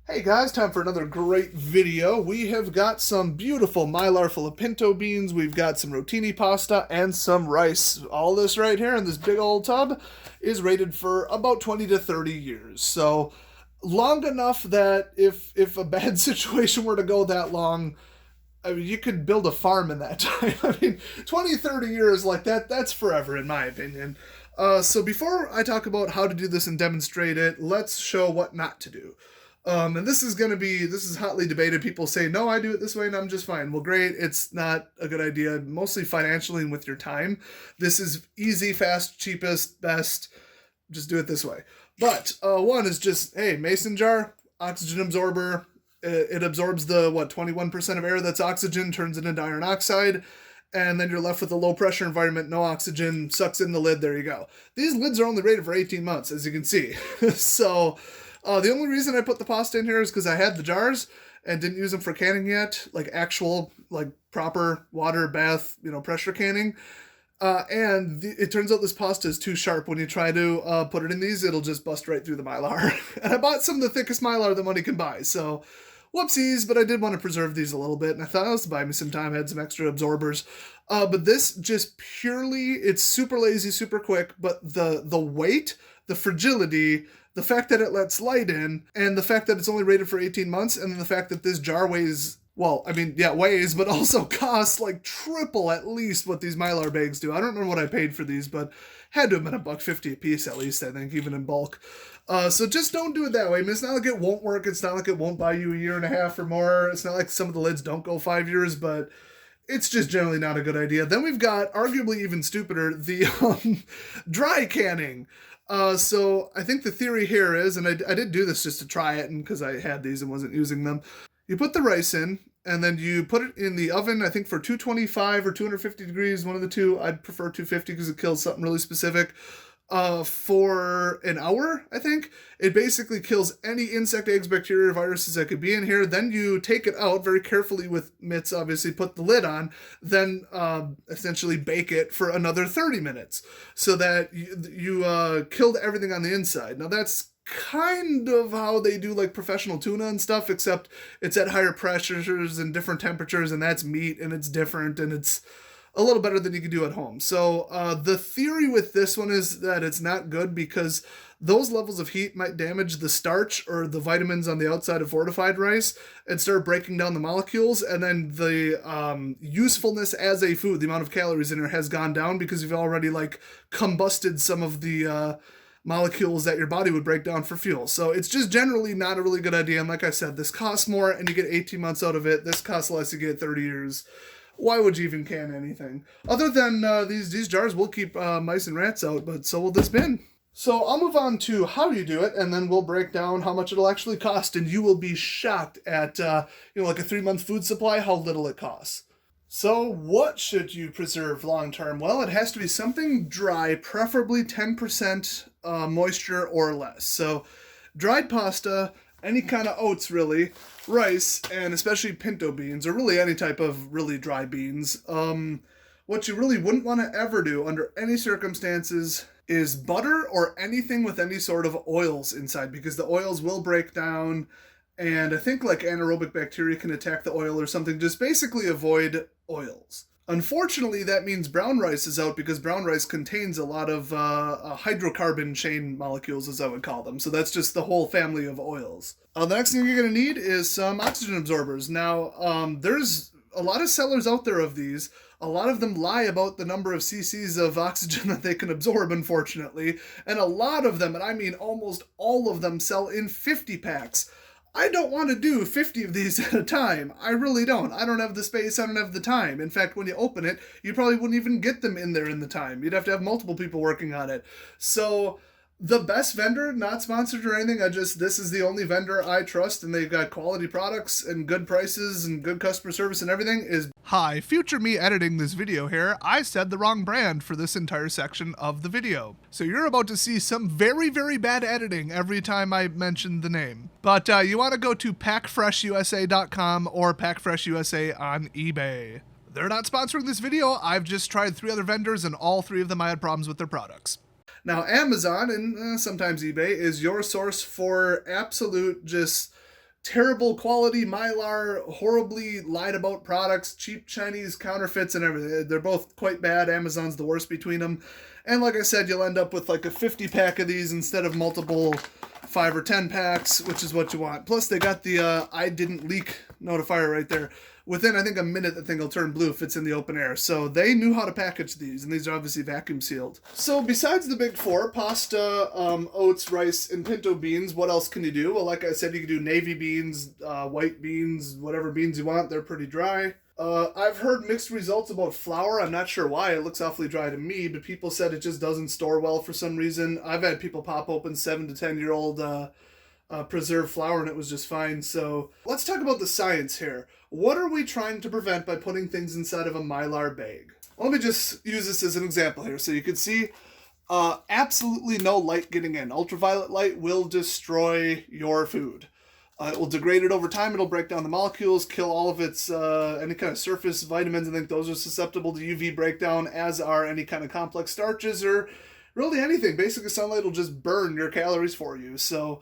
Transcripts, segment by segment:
Hey guys, time for another great video. We have got some beautiful Mylar full of pinto beans, we've got some rotini pasta, and some rice. All this right here in this big old tub is rated for about 20 to 30 years. So long enough that if a bad situation were to go that long, I mean, you could build a farm in that time. I mean, 20, 30 years like that, that's forever in my opinion. So before I talk about how to do this and demonstrate it, let's show what not to do. And this is hotly debated. People say, no, I do it this way and I'm just fine. Well, great. It's not a good idea, mostly financially and with your time. This is easy, fast, cheapest, best. Just do it this way. But one is just, hey, mason jar, oxygen absorber. It absorbs the, 21% of air that's oxygen, turns it into iron oxide. And then you're left with a low pressure environment, no oxygen, sucks in the lid, there you go. These lids are only rated for 18 months, as you can see. So the only reason I put the pasta in here is because I had the jars and didn't use them for canning yet, like actual, like proper water bath, pressure canning. It turns out this pasta is too sharp. When you try to put it in these, it'll just bust right through the Mylar. And I bought some of the thickest Mylar that money can buy, so whoopsies, but I did want to preserve these a little bit, and I thought, let's buy me some time. I had some extra absorbers. But this just purely, it's super lazy, super quick, but the weight, the fragility, the fact that it lets light in, and the fact that it's only rated for 18 months, and then the fact that this jar weighs, weighs, but also costs like triple at least what these Mylar bags do. I don't remember what I paid for these, but had to have been $1.50 a piece at least, I think, even in bulk. So just don't do it that way. I mean, it's not like it won't work. It's not like it won't buy you a year and a half or more. It's not like some of the lids don't go 5 years, but it's just generally not a good idea. Then we've got, arguably even stupider, the dry canning. So I think the theory here is, and I did do this just to try it, and because I had these and wasn't using them, you put the rice in, and then you put it in the oven, I think for 225 or 250 degrees, one of the two. I'd prefer 250 because it kills something really specific. For an hour, I think. It basically kills any insect, eggs, bacteria, viruses that could be in here. Then you take it out very carefully with mitts, obviously, put the lid on, then essentially bake it for another 30 minutes so that you killed everything on the inside. Now that's kind of how they do like professional tuna and stuff, except it's at higher pressures and different temperatures, and that's meat and it's different and it's a little better than you can do at home. So the theory with this one is that it's not good because those levels of heat might damage the starch or the vitamins on the outside of fortified rice and start breaking down the molecules, and then the usefulness as a food, the amount of calories in it has gone down because you've already like combusted some of the molecules that your body would break down for fuel. So it's just generally not a really good idea. And like I said, this costs more and you get 18 months out of it. This costs less, you get 30 years. Why would you even can anything? Other than these jars will keep mice and rats out, but so will this bin. So I'll move on to how you do it, and then we'll break down how much it'll actually cost, and you will be shocked at, like a 3-month food supply, how little it costs. So what should you preserve long term? Well, it has to be something dry, preferably 10% moisture or less. So dried pasta, any kind of oats really, rice, and especially pinto beans, or really any type of really dry beans. What you really wouldn't want to ever do under any circumstances is butter or anything with any sort of oils inside, because the oils will break down, and I think like anaerobic bacteria can attack the oil or something. Just basically avoid oils. Unfortunately, that means brown rice is out because brown rice contains a lot of hydrocarbon chain molecules, as I would call them. So that's just the whole family of oils. The next thing you're going to need is some oxygen absorbers. Now, there's a lot of sellers out there of these. A lot of them lie about the number of cc's of oxygen that they can absorb, unfortunately. And a lot of them, and I mean almost all of them, sell in 50 packs. I don't want to do 50 of these at a time. I really don't. I don't have the space. I don't have the time. In fact, when you open it, you probably wouldn't even get them in there in the time. You'd have to have multiple people working on it. So the best vendor, not sponsored or anything, this is the only vendor I trust, and they've got quality products and good prices and good customer service and everything, is... Hi, future me editing this video here, I said the wrong brand for this entire section of the video. So you're about to see some very, very bad editing every time I mention the name. But you want to go to packfreshusa.com or packfreshusa on eBay. They're not sponsoring this video, I've just tried 3 other vendors and all 3 of them I had problems with their products. Now, Amazon and sometimes eBay is your source for absolute just terrible quality Mylar, horribly lied about products, cheap Chinese counterfeits and everything. They're both quite bad. Amazon's the worst between them. And like I said, you'll end up with like a 50 pack of these instead of multiple 5 or 10 packs, which is what you want. Plus they got the I didn't leak notifier right there. Within, I think, a minute, the thing will turn blue if it's in the open air. So they knew how to package these, and these are obviously vacuum sealed. So besides the big four, pasta, oats, rice, and pinto beans, what else can you do? Well, like I said, you can do navy beans, white beans, whatever beans you want. They're pretty dry. I've heard mixed results about flour. I'm not sure why. It looks awfully dry to me, but people said it just doesn't store well for some reason. I've had people pop open 7 to 10-year-old preserved flour, and it was just fine. So let's talk about the science here. What are we trying to prevent by putting things inside of a Mylar bag? Let me just use this as an example here. So you can see absolutely no light getting in. Ultraviolet light will destroy your food. It will degrade it over time. It'll break down the molecules, kill all of its any kind of surface vitamins. I think those are susceptible to UV breakdown, as are any kind of complex starches or really anything. Basically, sunlight will just burn your calories for you. So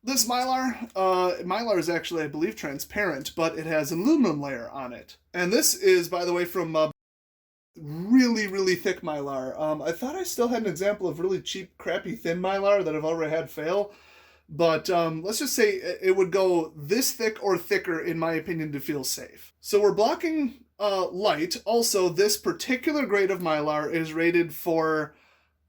this Mylar is actually, I believe, transparent, but it has an aluminum layer on it. And this is, by the way, from really, really thick Mylar. I thought I still had an example of really cheap, crappy, thin Mylar that I've already had fail. But let's just say it would go this thick or thicker, in my opinion, to feel safe. So we're blocking light. Also, this particular grade of Mylar is rated for,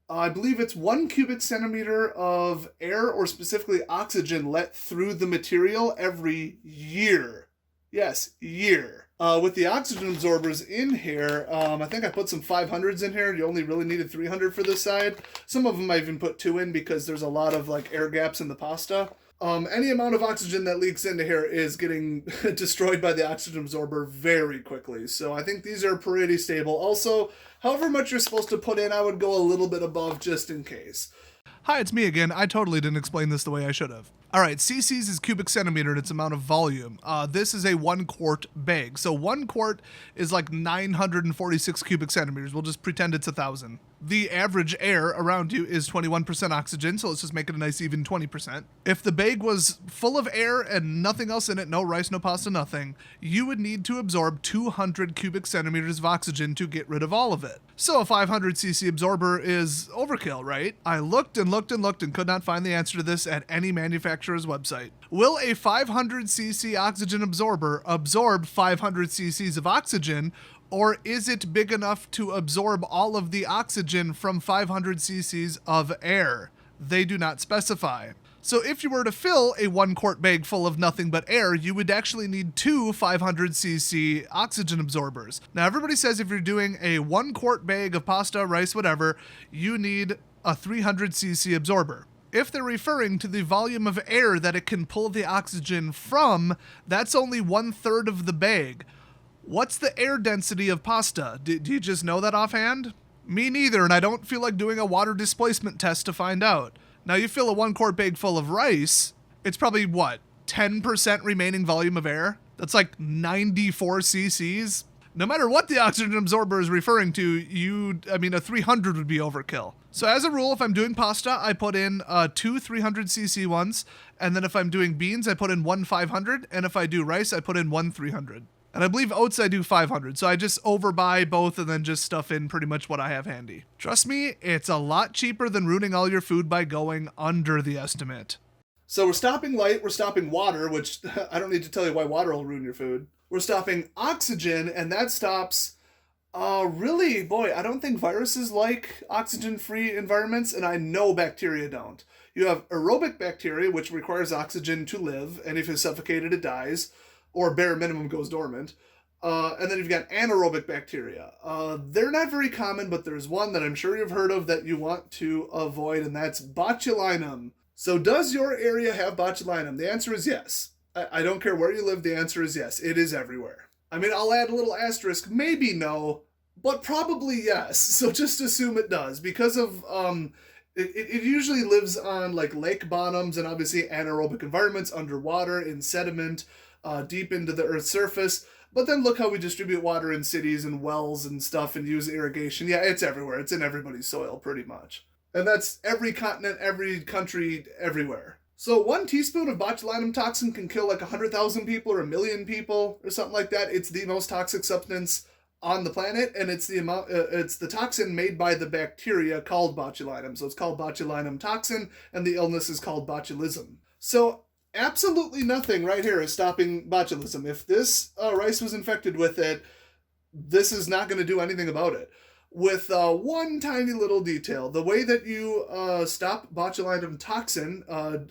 I believe it's 1 cubic centimeter of air, or specifically oxygen, let through the material every year. Yes, year. With the oxygen absorbers in here, I think I put some 500s in here. You only really needed 300 for this side. Some of them I even put 2 in because there's a lot of like air gaps in the pasta. Any amount of oxygen that leaks into here is getting destroyed by the oxygen absorber very quickly. So I think these are pretty stable. Also, however much you're supposed to put in, I would go a little bit above just in case. Hi, it's me again. I totally didn't explain this the way I should have. All right, cc's is cubic centimeter and its amount of volume. This is a 1 quart bag. So 1 quart is like 946 cubic centimeters. We'll just pretend it's 1,000. The average air around you is 21% oxygen, so let's just make it a nice even 20%. If the bag was full of air and nothing else in it, no rice, no pasta, nothing, you would need to absorb 200 cubic centimeters of oxygen to get rid of all of it. So a 500cc absorber is overkill, right? I looked and looked and looked and could not find the answer to this at any manufacturer's website. Will a 500cc oxygen absorber absorb 500 cc's of oxygen, or is it big enough to absorb all of the oxygen from 500 cc's of air? They do not specify. So if you were to fill a 1 quart bag full of nothing but air, you would actually need 2 500cc oxygen absorbers. Now everybody says if you're doing a 1 quart bag of pasta, rice, whatever, you need a 300cc absorber. If they're referring to the volume of air that it can pull the oxygen from, that's only 1/3 of the bag. What's the air density of pasta? Do you just know that offhand? Me neither, and I don't feel like doing a water displacement test to find out. Now you fill a 1 quart bag full of rice, it's probably what, 10% remaining volume of air? That's like 94 cc's. No matter what the oxygen absorber is referring to, a 300 would be overkill. So as a rule, if I'm doing pasta, I put in 2 300cc ones, and then if I'm doing beans, I put in 1 500, and if I do rice, I put in 1 300. And I believe oats I do 500, so I just overbuy both and then just stuff in pretty much what I have handy. Trust me, it's a lot cheaper than ruining all your food by going under the estimate. So we're stopping light, we're stopping water, which I don't need to tell you why water will ruin your food. We're stopping oxygen, and that stops, really, boy, I don't think viruses like oxygen-free environments, and I know bacteria don't. You have aerobic bacteria, which requires oxygen to live, and if it's suffocated, it dies, or bare minimum goes dormant. And then you've got anaerobic bacteria. They're not very common, but there's one that I'm sure you've heard of that you want to avoid, and that's botulinum. So does your area have botulinum? The answer is yes. I don't care where you live, the answer is yes. It is everywhere. I mean, I'll add a little asterisk, maybe no, but probably yes. So just assume it does, because of, it usually lives on like lake bottoms and obviously anaerobic environments, underwater, in sediment, deep into the Earth's surface. But then look how we distribute water in cities and wells and stuff and use irrigation. Yeah, it's everywhere. It's in everybody's soil pretty much. And that's every continent, every country, everywhere. So 1 teaspoon of botulinum toxin can kill like 100,000 people or 1,000,000 people or something like that. It's the most toxic substance on the planet, and it's the amount. It's the toxin made by the bacteria called botulinum. So it's called botulinum toxin, and the illness is called botulism. So absolutely nothing right here is stopping botulism. If this rice was infected with it, this is not going to do anything about it. With one tiny little detail, the way that you stop botulinum toxin,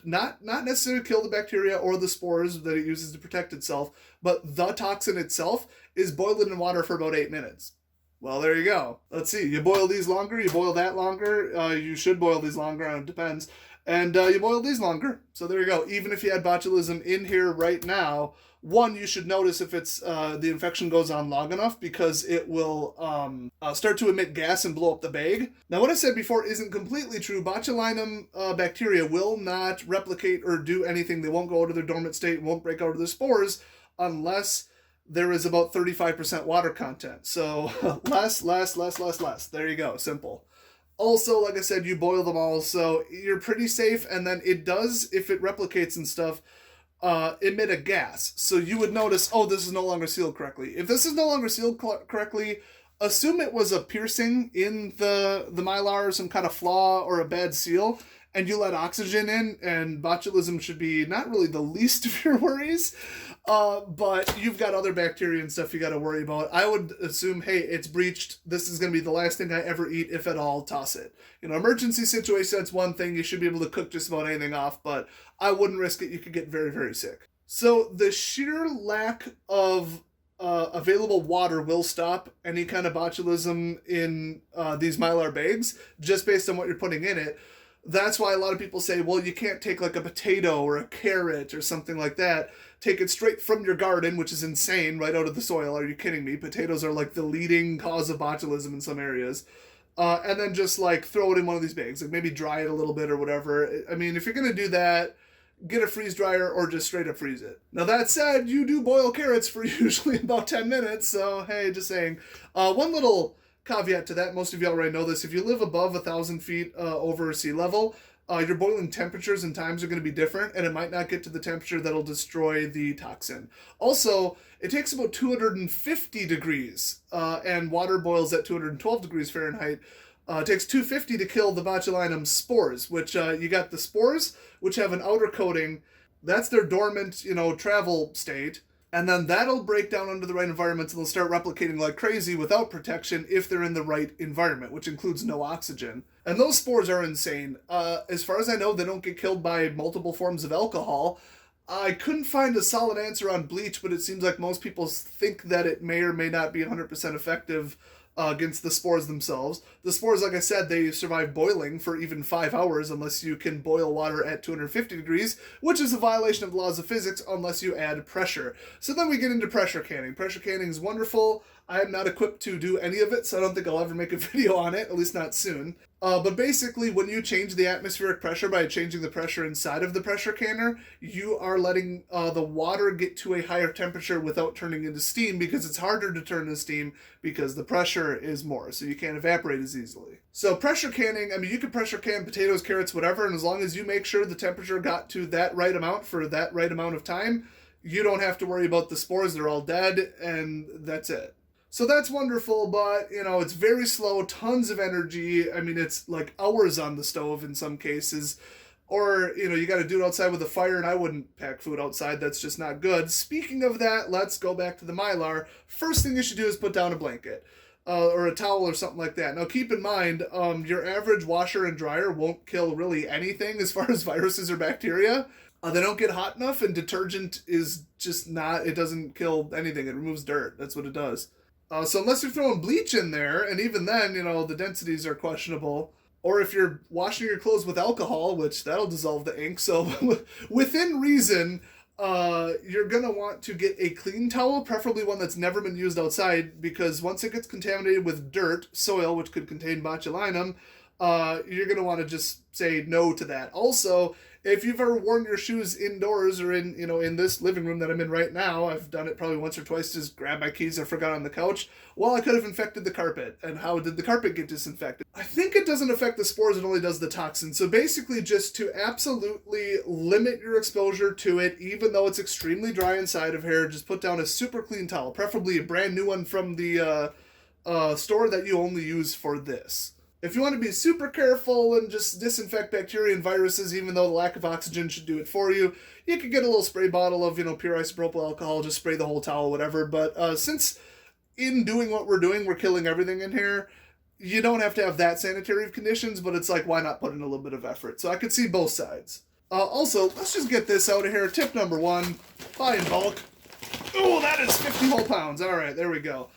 not necessarily kill the bacteria or the spores that it uses to protect itself, but the toxin itself is boil it in water for about 8 minutes. Well, there you go. Let's see. You boil these longer, you boil that longer. You should boil these longer, it depends. And you boil these longer. So there you go. Even if you had botulism in here right now, one, you should notice if it's the infection goes on long enough, because it will start to emit gas and blow up the bag. Now, what I said before isn't completely true. Botulinum bacteria will not replicate or do anything. They won't go out of their dormant state, won't break out of their spores unless there is about 35% water content. So less. There you go. Simple. Also, like I said, you boil them all, so you're pretty safe. And then it does, if it replicates and stuff, emit a gas. So you would notice, oh, this is no longer sealed correctly. If this is no longer sealed correctly, assume it was a piercing in the Mylar, or some kind of flaw or a bad seal, and you let oxygen in, and botulism should be not really the least of your worries. But you've got other bacteria and stuff you got to worry about. I would assume, hey, it's breached. This is going to be the last thing I ever eat, if at all, toss it. Emergency situation, that's one thing. You should be able to cook just about anything off, but I wouldn't risk it. You could get very, very sick. So the sheer lack of available water will stop any kind of botulism in these Mylar bags, just based on what you're putting in it. That's why a lot of people say, well, you can't take like a potato or a carrot or something like that. Take it straight from your garden, which is insane, right out of the soil. Are you kidding me? Potatoes are like the leading cause of botulism in some areas. And then just like throw it in one of these bags, like maybe dry it a little bit or whatever. I mean, if you're going to do that, get a freeze dryer or just straight up freeze it. Now that said, you do boil carrots for usually about 10 minutes. So, hey, just saying. One little caveat to that, most of you already know this. If you live above 1,000 feet over sea level, your boiling temperatures and times are going to be different, and it might not get to the temperature that'll destroy the toxin. Also, it takes about 250 degrees, and water boils at 212 degrees Fahrenheit. It takes 250 to kill the botulinum spores, which you got the spores, which have an outer coating. That's their dormant, travel state. And then that'll break down under the right environments, and they'll start replicating like crazy without protection if they're in the right environment, which includes no oxygen. And those spores are insane. As far as I know, they don't get killed by multiple forms of alcohol. I couldn't find a solid answer on bleach, but it seems like most people think that it may or may not be 100% effective against the spores themselves. The spores, like I said, they survive boiling for even 5 hours unless you can boil water at 250 degrees, which is a violation of the laws of physics unless you add pressure. So then we get into pressure canning. Pressure canning is wonderful. I am not equipped to do any of it, so I don't think I'll ever make a video on it, at least not soon. But basically, when you change the atmospheric pressure by changing the pressure inside of the pressure canner, you are letting the water get to a higher temperature without turning into steam, because it's harder to turn into steam because the pressure is more, so you can't evaporate as easily. So pressure canning, I mean, you can pressure can potatoes, carrots, whatever, and as long as you make sure the temperature got to that right amount for that right amount of time, you don't have to worry about the spores. They're all dead, and that's it. So that's wonderful, but, it's very slow, tons of energy. I mean, it's like hours on the stove in some cases. Or, you got to do it outside with a fire, and I wouldn't pack food outside. That's just not good. Speaking of that, let's go back to the Mylar. First thing you should do is put down a blanket or a towel or something like that. Now, keep in mind, your average washer and dryer won't kill really anything as far as viruses or bacteria. They don't get hot enough, and detergent is just not, it doesn't kill anything. It removes dirt. That's what it does. So unless you're throwing bleach in there, and even then, the densities are questionable. Or if you're washing your clothes with alcohol, which that'll dissolve the ink. So within reason, you're going to want to get a clean towel, preferably one that's never been used outside, because once it gets contaminated with dirt, soil, which could contain botulinum, you're going to want to just say no to that. Also, if you've ever worn your shoes indoors or in this living room that I'm in right now, I've done it probably once or twice, just grab my keys I forgot on the couch. Well, I could have infected the carpet. And how did the carpet get disinfected? I think it doesn't affect the spores, it only does the toxins. So basically just to absolutely limit your exposure to it, even though it's extremely dry inside of here, just put down a super clean towel, preferably a brand new one from the store that you only use for this. If you want to be super careful and just disinfect bacteria and viruses, even though the lack of oxygen should do it for you, you could get a little spray bottle of, pure isopropyl alcohol, just spray the whole towel, whatever. But since in doing what we're doing, we're killing everything in here, you don't have to have that sanitary conditions, but it's like, why not put in a little bit of effort? So I could see both sides. Also, let's just get this out of here. Tip number 1, buy in bulk. Oh, that is 50 whole pounds. All right, there we go.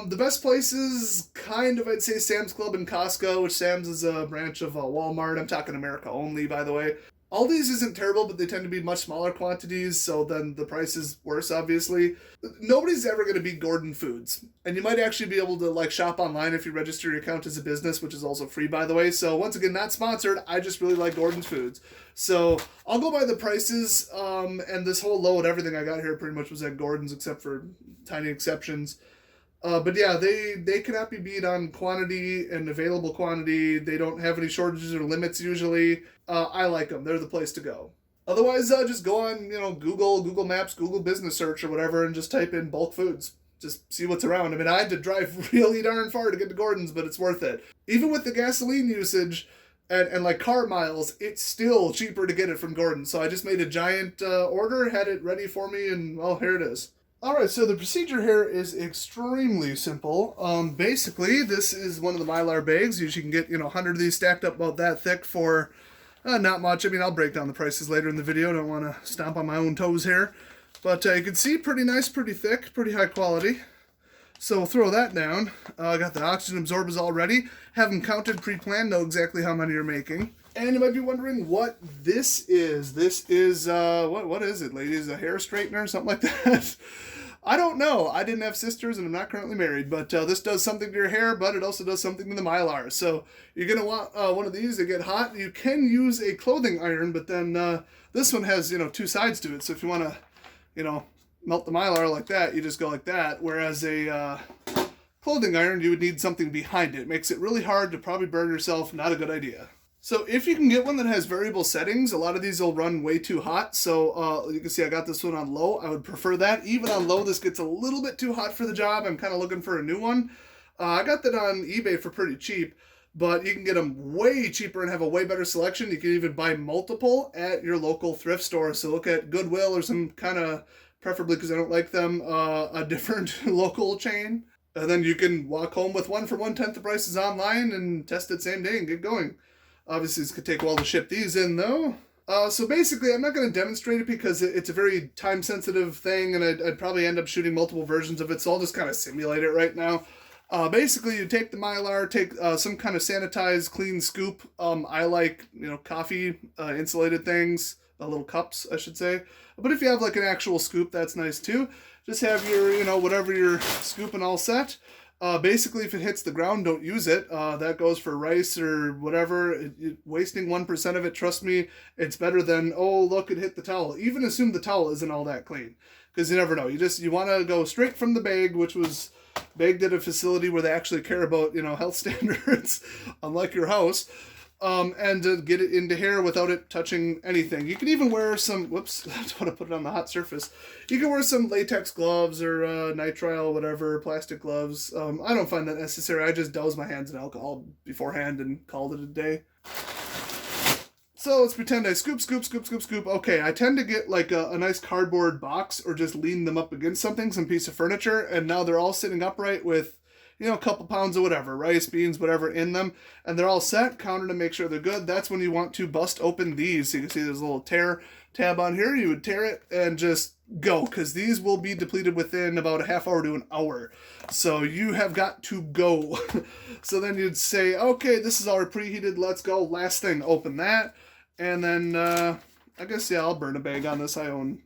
The best places, kind of, I'd say Sam's Club and Costco, which Sam's is a branch of Walmart. I'm talking America only, by the way. Aldi's isn't terrible, but they tend to be much smaller quantities, so then the price is worse, obviously. Nobody's ever going to beat Gordon Foods. And you might actually be able to, shop online if you register your account as a business, which is also free, by the way. So, once again, not sponsored. I just really like Gordon's Foods. So, I'll go by the prices, and this whole load, everything I got here pretty much was at Gordon's, except for tiny exceptions. But yeah, they cannot be beat on quantity and available quantity. They don't have any shortages or limits usually. I like them. They're the place to go. Otherwise, just go on, Google Maps, Google Business Search or whatever, and just type in bulk foods. Just see what's around. I mean, I had to drive really darn far to get to Gordon's, but it's worth it. Even with the gasoline usage and car miles, it's still cheaper to get it from Gordon's. So I just made a giant order, had it ready for me, and well, here it is. Alright, so the procedure here is extremely simple. Basically, this is one of the Mylar bags. You can get, 100 of these stacked up about that thick for not much. I mean, I'll break down the prices later in the video. I don't want to stomp on my own toes here. But you can see, pretty nice, pretty thick, pretty high quality. So we'll throw that down. I got the oxygen absorbers all ready. Have them counted, pre-planned, know exactly how many you're making. And you might be wondering what this is. This is, what is it, ladies? A hair straightener or something like that? I don't know. I didn't have sisters and I'm not currently married, but this does something to your hair, but it also does something to the Mylar. So you're going to want one of these to get hot. You can use a clothing iron, but then this one has, 2 sides to it. So if you want to, melt the Mylar like that, you just go like that. Whereas a clothing iron, you would need something behind it. It makes it really hard to probably burn yourself. Not a good idea. So if you can get one that has variable settings, a lot of these will run way too hot. So you can see I got this one on low. I would prefer that. Even on low, this gets a little bit too hot for the job. I'm kind of looking for a new one. I got that on eBay for pretty cheap, but you can get them way cheaper and have a way better selection. You can even buy multiple at your local thrift store. So look at Goodwill or some kind of, preferably because I don't like them, a different local chain. And then you can walk home with one for 1/10 the prices online and test it same day and get going. Obviously, it's going to take a while to ship these in, though. So basically, I'm not going to demonstrate it because it's a very time-sensitive thing, and I'd probably end up shooting multiple versions of it, so I'll just kind of simulate it right now. Basically, you take the Mylar, take some kind of sanitized, clean scoop. I like, coffee, insulated things, little cups, I should say. But if you have, an actual scoop, that's nice, too. Just have your, whatever you're scooping all set. Basically, if it hits the ground, don't use it. That goes for rice or whatever. Wasting 1% of it, trust me, it's better than, oh, look, it hit the towel. Even assume the towel isn't all that clean, because you never know. You want to go straight from the bag, which was bagged at a facility where they actually care about, health standards, unlike your house. And to get it into here without it touching anything. You can even wear some, whoops, I don't want to put it on the hot surface. You can wear some latex gloves or nitrile, whatever, plastic gloves. I don't find that necessary. I just douse my hands in alcohol beforehand and called it a day. So let's pretend I scoop. Okay, I tend to get a nice cardboard box or just lean them up against something, some piece of furniture, and now they're all sitting upright with a couple pounds of whatever, rice, beans, whatever in them, and they're all set, counted to make sure they're good. That's when you want to bust open these. So you can see there's a little tear tab on here. You would tear it and just go, because these will be depleted within about a half hour to an hour. So you have got to go. So then you'd say, okay, this is all preheated, let's go. Last thing, open that. And then, I guess, yeah, I'll burn a bag on this. I own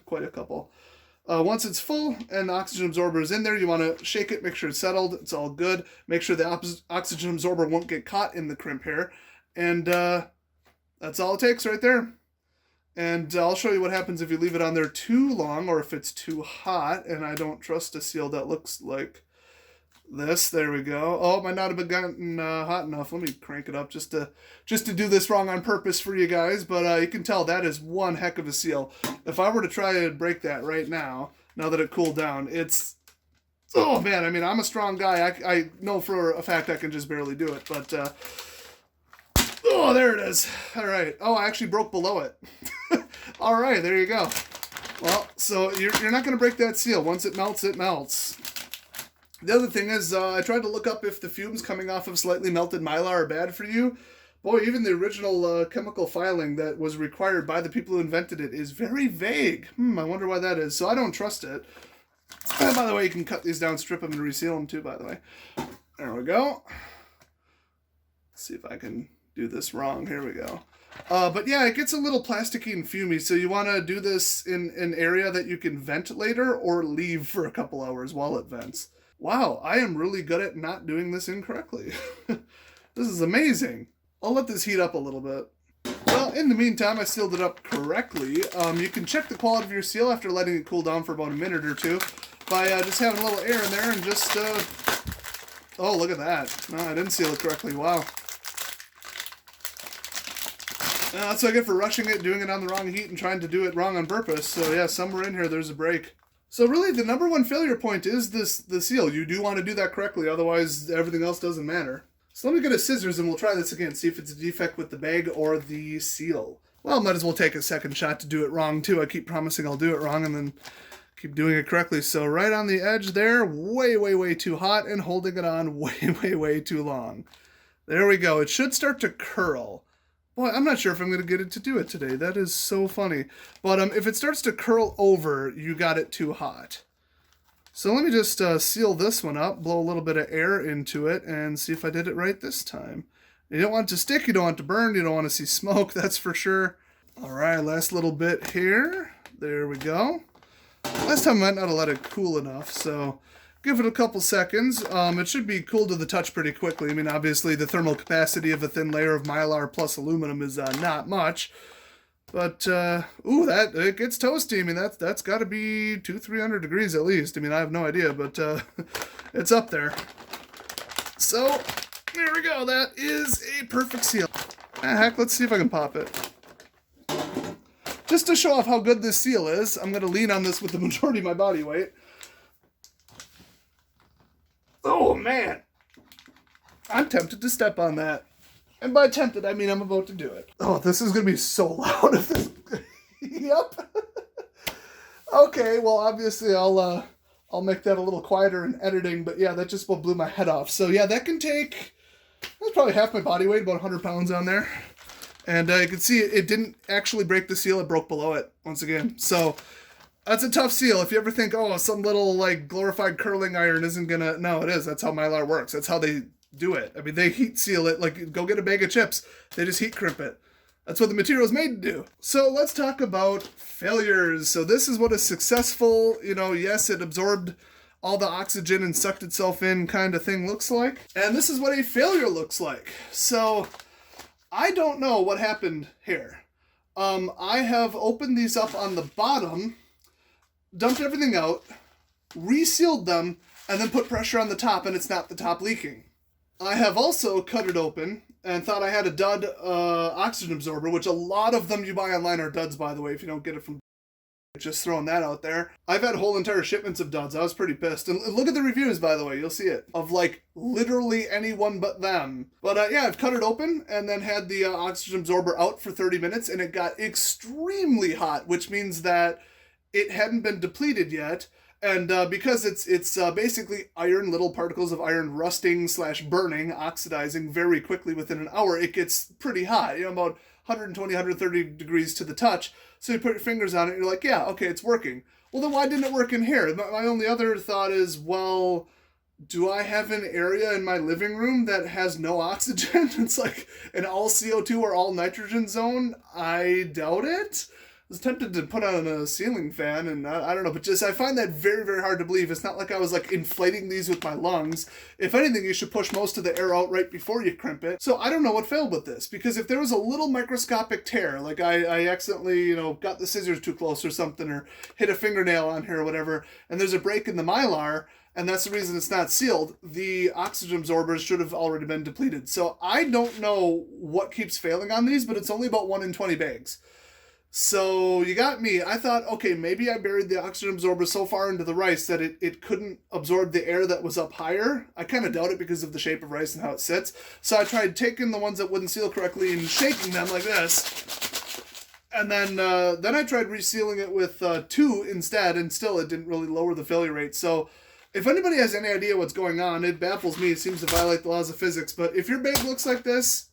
quite a couple. Once it's full and the oxygen absorber is in there, you want to shake it, make sure it's settled, it's all good. Make sure the oxygen absorber won't get caught in the crimp here. And that's all it takes right there. And I'll show you what happens if you leave it on there too long or if it's too hot. And I don't trust a seal that looks like this. There we go. Oh, it might not have gotten hot enough. Let me crank it up just to do this wrong on purpose for you guys. But you can tell that is one heck of a seal. If I were to try to break that right now that it cooled down, it's... Oh, man, I mean, I'm a strong guy. I know for a fact I can just barely do it. But... Oh, there it is. All right. Oh, I actually broke below it. All right, there you go. Well, so you're not going to break that seal. Once it melts, it melts. The other thing is, I tried to look up if the fumes coming off of slightly melted Mylar are bad for you. Boy, even the original chemical filing that was required by the people who invented it is very vague. I wonder why that is. So I don't trust it. And by the way, you can cut these down, strip them, and reseal them too, by the way. There we go. Let's see if I can do this wrong. Here we go. But yeah, it gets a little plasticky and fumy, so you want to do this in an area that you can vent later or leave for a couple hours while it vents. Wow, I am really good at not doing this incorrectly. This is amazing. I'll let this heat up a little bit. Well, in the meantime, I sealed it up correctly. You can check the quality of your seal after letting it cool down for about a minute or two by just having a little air in there and just... Oh, look at that. No, I didn't seal it correctly. Wow. That's what I get for rushing it, doing it on the wrong heat, and trying to do it wrong on purpose. So yeah, somewhere in here there's a break. So really, the number one failure point is the seal. You do want to do that correctly, otherwise everything else doesn't matter. So let me get a scissors and we'll try this again, see if it's a defect with the bag or the seal. Well, might as well take a second shot to do it wrong too. I keep promising I'll do it wrong and then keep doing it correctly. So right on the edge there, way, way, way too hot, and holding it on way, way, way too long. There we go. It should start to curl. Boy, I'm not sure if I'm going to get it to do it today. That is so funny. But if it starts to curl over, you got it too hot. So let me just seal this one up, blow a little bit of air into it, and see if I did it right this time. You don't want it to stick, you don't want it to burn, you don't want to see smoke, that's for sure. All right, last little bit here. There we go. Last time I might not have let it cool enough, so... Give it a couple seconds. It should be cool to the touch pretty quickly. I mean, obviously, the thermal capacity of a thin layer of Mylar plus aluminum is not much. But, ooh, it gets toasty. I mean, that's got to be 200-300 degrees at least. I mean, I have no idea, but it's up there. So, there we go. That is a perfect seal. Heck, let's see if I can pop it. Just to show off how good this seal is, I'm going to lean on this with the majority of my body weight. Oh, man. I'm tempted to step on that. And by tempted, I mean I'm about to do it. Oh, this is going to be so loud if this... Yep. Okay, well, obviously I'll make that a little quieter in editing, but yeah, that just about blew my head off. So yeah, that can take... That's probably half my body weight, about 100 pounds on there. And you can see it didn't actually break the seal, it broke below it, once again. So... That's a tough seal. If you ever think, oh, some little, like, glorified curling iron isn't gonna... No, it is. That's how Mylar works. That's how they do it. I mean, they heat seal it. Like, go get a bag of chips. They just heat crimp it. That's what the material is made to do. So let's talk about failures. So this is what a successful, yes, it absorbed all the oxygen and sucked itself in kind of thing looks like. And this is what a failure looks like. So I don't know what happened here. I have opened these up on the bottom... dumped everything out, resealed them, and then put pressure on the top, and it's not the top leaking. I have also cut it open and thought I had a dud oxygen absorber, which a lot of them you buy online are duds, by the way, if you don't get it from... Just throwing that out there. I've had whole entire shipments of duds. I was pretty pissed. And look at the reviews, by the way. You'll see it. Of, like, literally anyone but them. But, yeah, I've cut it open and then had the oxygen absorber out for 30 minutes, and it got extremely hot, which means that it hadn't been depleted yet, and because it's basically iron, little particles of iron rusting / burning, oxidizing very quickly within an hour, it gets pretty hot, about 120, 130 degrees to the touch. So you put your fingers on it, and you're like, yeah, okay, it's working. Well, then why didn't it work in here? My only other thought is, well, do I have an area in my living room that has no oxygen? It's like an all CO2 or all nitrogen zone? I doubt it. was tempted to put on a ceiling fan, and I don't know, but just I find that very, very hard to believe. It's not like I was like inflating these with my lungs. If anything, you should push most of the air out right before you crimp it. So I don't know what failed with this, because if there was a little microscopic tear, like I accidentally, got the scissors too close or something, or hit a fingernail on here or whatever, and there's a break in the Mylar, and that's the reason it's not sealed, the oxygen absorbers should have already been depleted. So I don't know what keeps failing on these, but it's only about 1 in 20 bags. So you got me. I thought, okay, maybe I buried the oxygen absorber so far into the rice that it couldn't absorb the air that was up higher. I kind of doubt it because of the shape of rice and how it sits. So I tried taking the ones that wouldn't seal correctly and shaking them like this. And then I tried resealing it with 2 instead, and still it didn't really lower the failure rate. So if anybody has any idea what's going on, it baffles me. It seems to violate the laws of physics. But if your bag looks like this,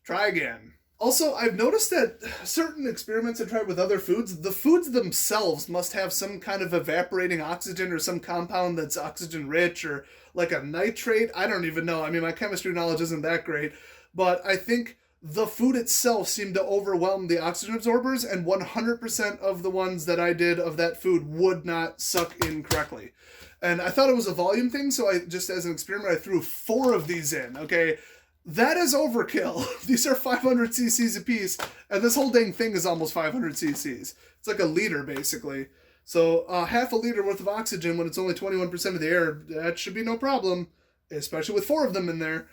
try again. Also, I've noticed that certain experiments I tried with other foods, the foods themselves must have some kind of evaporating oxygen or some compound that's oxygen rich, or like a nitrate. I don't even know. I mean, my chemistry knowledge isn't that great. But I think the food itself seemed to overwhelm the oxygen absorbers, and 100% of the ones that I did of that food would not suck in correctly. And I thought it was a volume thing, so I just, as an experiment, I threw 4 of these in, okay? That is overkill. These are 500 cc's a piece, and this whole dang thing is almost 500 cc's. It's like a liter, basically. So half a liter worth of oxygen when it's only 21% of the air, that should be no problem, especially with 4 of them in there.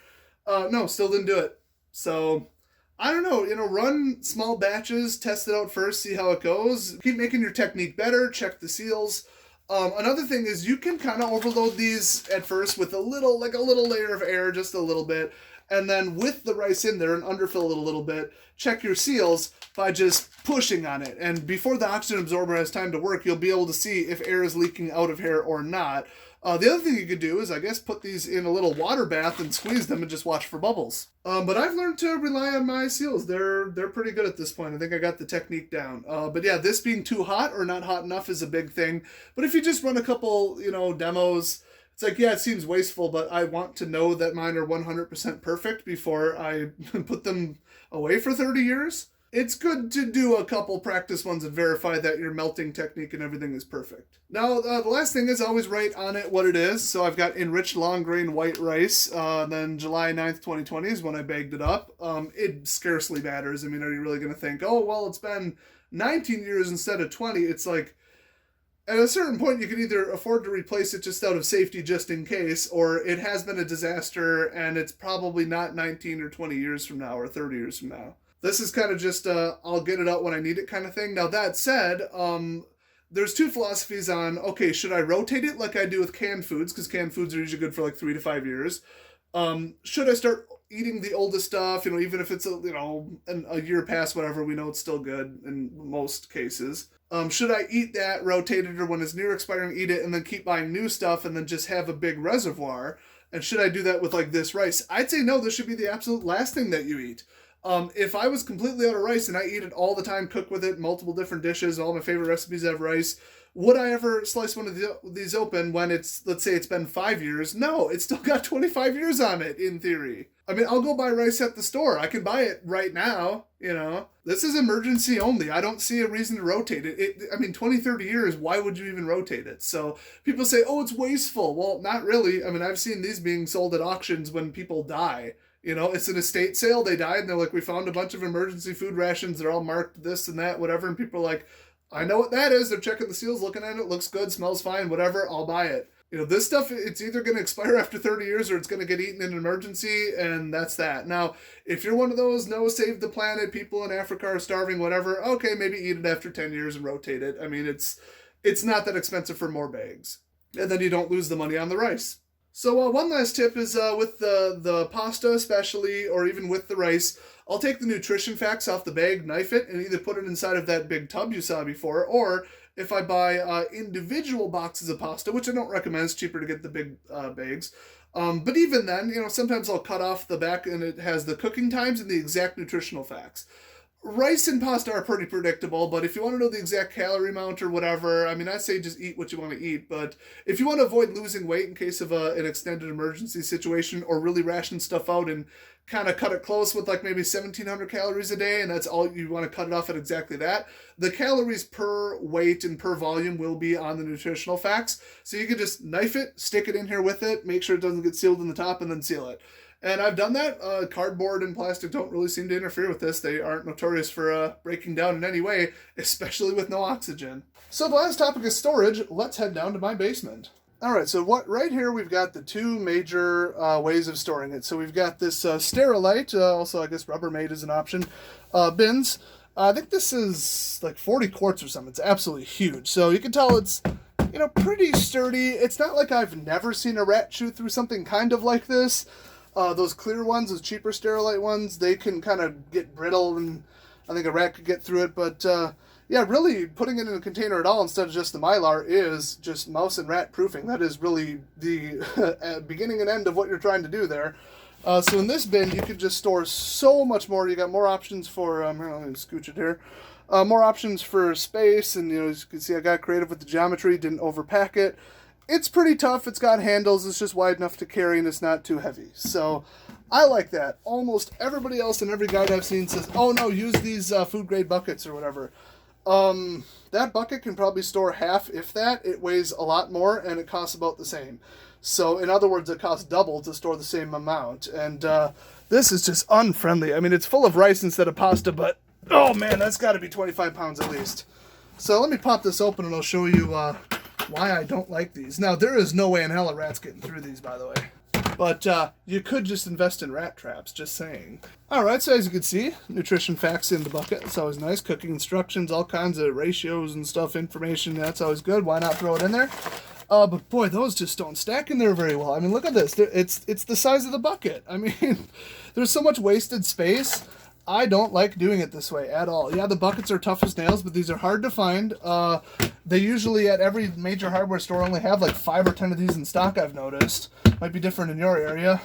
No, still didn't do it. So I don't know, run small batches, test it out first, see how it goes. Keep making your technique better, check the seals. Another thing is you can kind of overload these at first with a little layer of air, just a little bit. And then with the rice in there and underfill it a little bit, check your seals by just pushing on it. And before the oxygen absorber has time to work, you'll be able to see if air is leaking out of here or not. The other thing you could do is, I guess, put these in a little water bath and squeeze them and just watch for bubbles. But I've learned to rely on my seals. They're pretty good at this point. I think I got the technique down. But yeah, this being too hot or not hot enough is a big thing. But if you just run a couple, demos, it's like, yeah, it seems wasteful, but I want to know that mine are 100% perfect before I put them away for 30 years. It's good to do a couple practice ones and verify that your melting technique and everything is perfect. Now, the last thing is always write on it what it is. So I've got enriched long grain white rice. Then July 9th, 2020 is when I bagged it up. It scarcely matters. I mean, are you really going to think, oh, well, it's been 19 years instead of 20? It's like, at a certain point, you can either afford to replace it just out of safety, just in case, or it has been a disaster and it's probably not 19 or 20 years from now or 30 years from now. This is kind of just I'll get it out when I need it kind of thing. Now, that said, there's 2 philosophies on, okay, should I rotate it like I do with canned foods? Because canned foods are usually good for like 3 to 5 years. Should I start eating the oldest stuff, even if it's a year past, whatever, we know it's still good in most cases. Should I eat that, rotate it, or when it's near expiring, eat it, and then keep buying new stuff and then just have a big reservoir? And should I do that with like this rice? I'd say no, this should be the absolute last thing that you eat. If I was completely out of rice and I eat it all the time, cook with it, multiple different dishes, all my favorite recipes have rice, would I ever slice one of these open when let's say it's been 5 years? No, it's still got 25 years on it, in theory. I mean, I'll go buy rice at the store. I can buy it right now, This is emergency only. I don't see a reason to rotate it. 20, 30 years, why would you even rotate it? So people say, oh, it's wasteful. Well, not really. I mean, I've seen these being sold at auctions when people die. It's an estate sale. They died, and they're like, we found a bunch of emergency food rations. They're all marked this and that, whatever. And people are like, I know what that is. They're checking the seals, looking at it. Looks good, smells fine, whatever. I'll buy it. This stuff, it's either going to expire after 30 years or it's going to get eaten in an emergency, and that's that. Now, if you're one of those, no, save the planet, people in Africa are starving, whatever, okay, maybe eat it after 10 years and rotate it. I mean, it's not that expensive for more bags. And then you don't lose the money on the rice. So one last tip is with the pasta especially, or even with the rice, I'll take the nutrition facts off the bag, knife it, and either put it inside of that big tub you saw before, or if I buy individual boxes of pasta, which I don't recommend, it's cheaper to get the big bags. But even then, sometimes I'll cut off the back and it has the cooking times and the exact nutritional facts. Rice and pasta are pretty predictable, but if you want to know the exact calorie amount or whatever, I mean, I say just eat what you want to eat. But if you want to avoid losing weight in case of an extended emergency situation, or really ration stuff out and kind of cut it close with like maybe 1,700 calories a day, and that's all you want to cut it off at exactly that, the calories per weight and per volume will be on the nutritional facts. So you can just knife it, stick it in here with it, make sure it doesn't get sealed in the top, and then seal it. And I've done that. Cardboard and plastic don't really seem to interfere with this. They aren't notorious for breaking down in any way, especially with no oxygen. So the last topic is storage. Let's head down to my basement. All right, so right here we've got the two major ways of storing it. So we've got this Sterilite, also I guess Rubbermaid is an option, bins. I think this is like 40 quarts or something. It's absolutely huge. So you can tell it's, pretty sturdy. It's not like I've never seen a rat chew through something kind of like this. Those clear ones, those cheaper Sterilite ones, they can kind of get brittle, and I think a rat could get through it. But yeah, really putting it in a container at all instead of just the Mylar is just mouse and rat proofing. That is really the beginning and end of what you're trying to do there. So in this bin, you could just store so much more. You got more options for, let me scooch it here. More options for space, and as you can see, I got creative with the geometry, didn't overpack it. It's pretty tough. It's got handles. It's just wide enough to carry, and it's not too heavy. So I like that. Almost everybody else and every guide I've seen says, oh no, use these food grade buckets or whatever. That bucket can probably store half, if that. It weighs a lot more, and it costs about the same. So in other words, it costs double to store the same amount. And this is just unfriendly. I mean, it's full of rice instead of pasta, but oh man, that's got to be 25 pounds at least. So let me pop this open and I'll show you why I don't like these. Now, there is no way in hell a rat's getting through these, by the way. But you could just invest in rat traps, just saying. Alright, so as you can see, nutrition facts in the bucket. It's always nice. Cooking instructions, all kinds of ratios and stuff, information. That's always good. Why not throw it in there? But boy, those just don't stack in there very well. I mean, look at this. It's the size of the bucket. I mean, there's so much wasted space. I don't like doing it this way at all. Yeah, the buckets are tough as nails, but these are hard to find. They usually, at every major hardware store, only have like 5 or 10 of these in stock, I've noticed. Might be different in your area.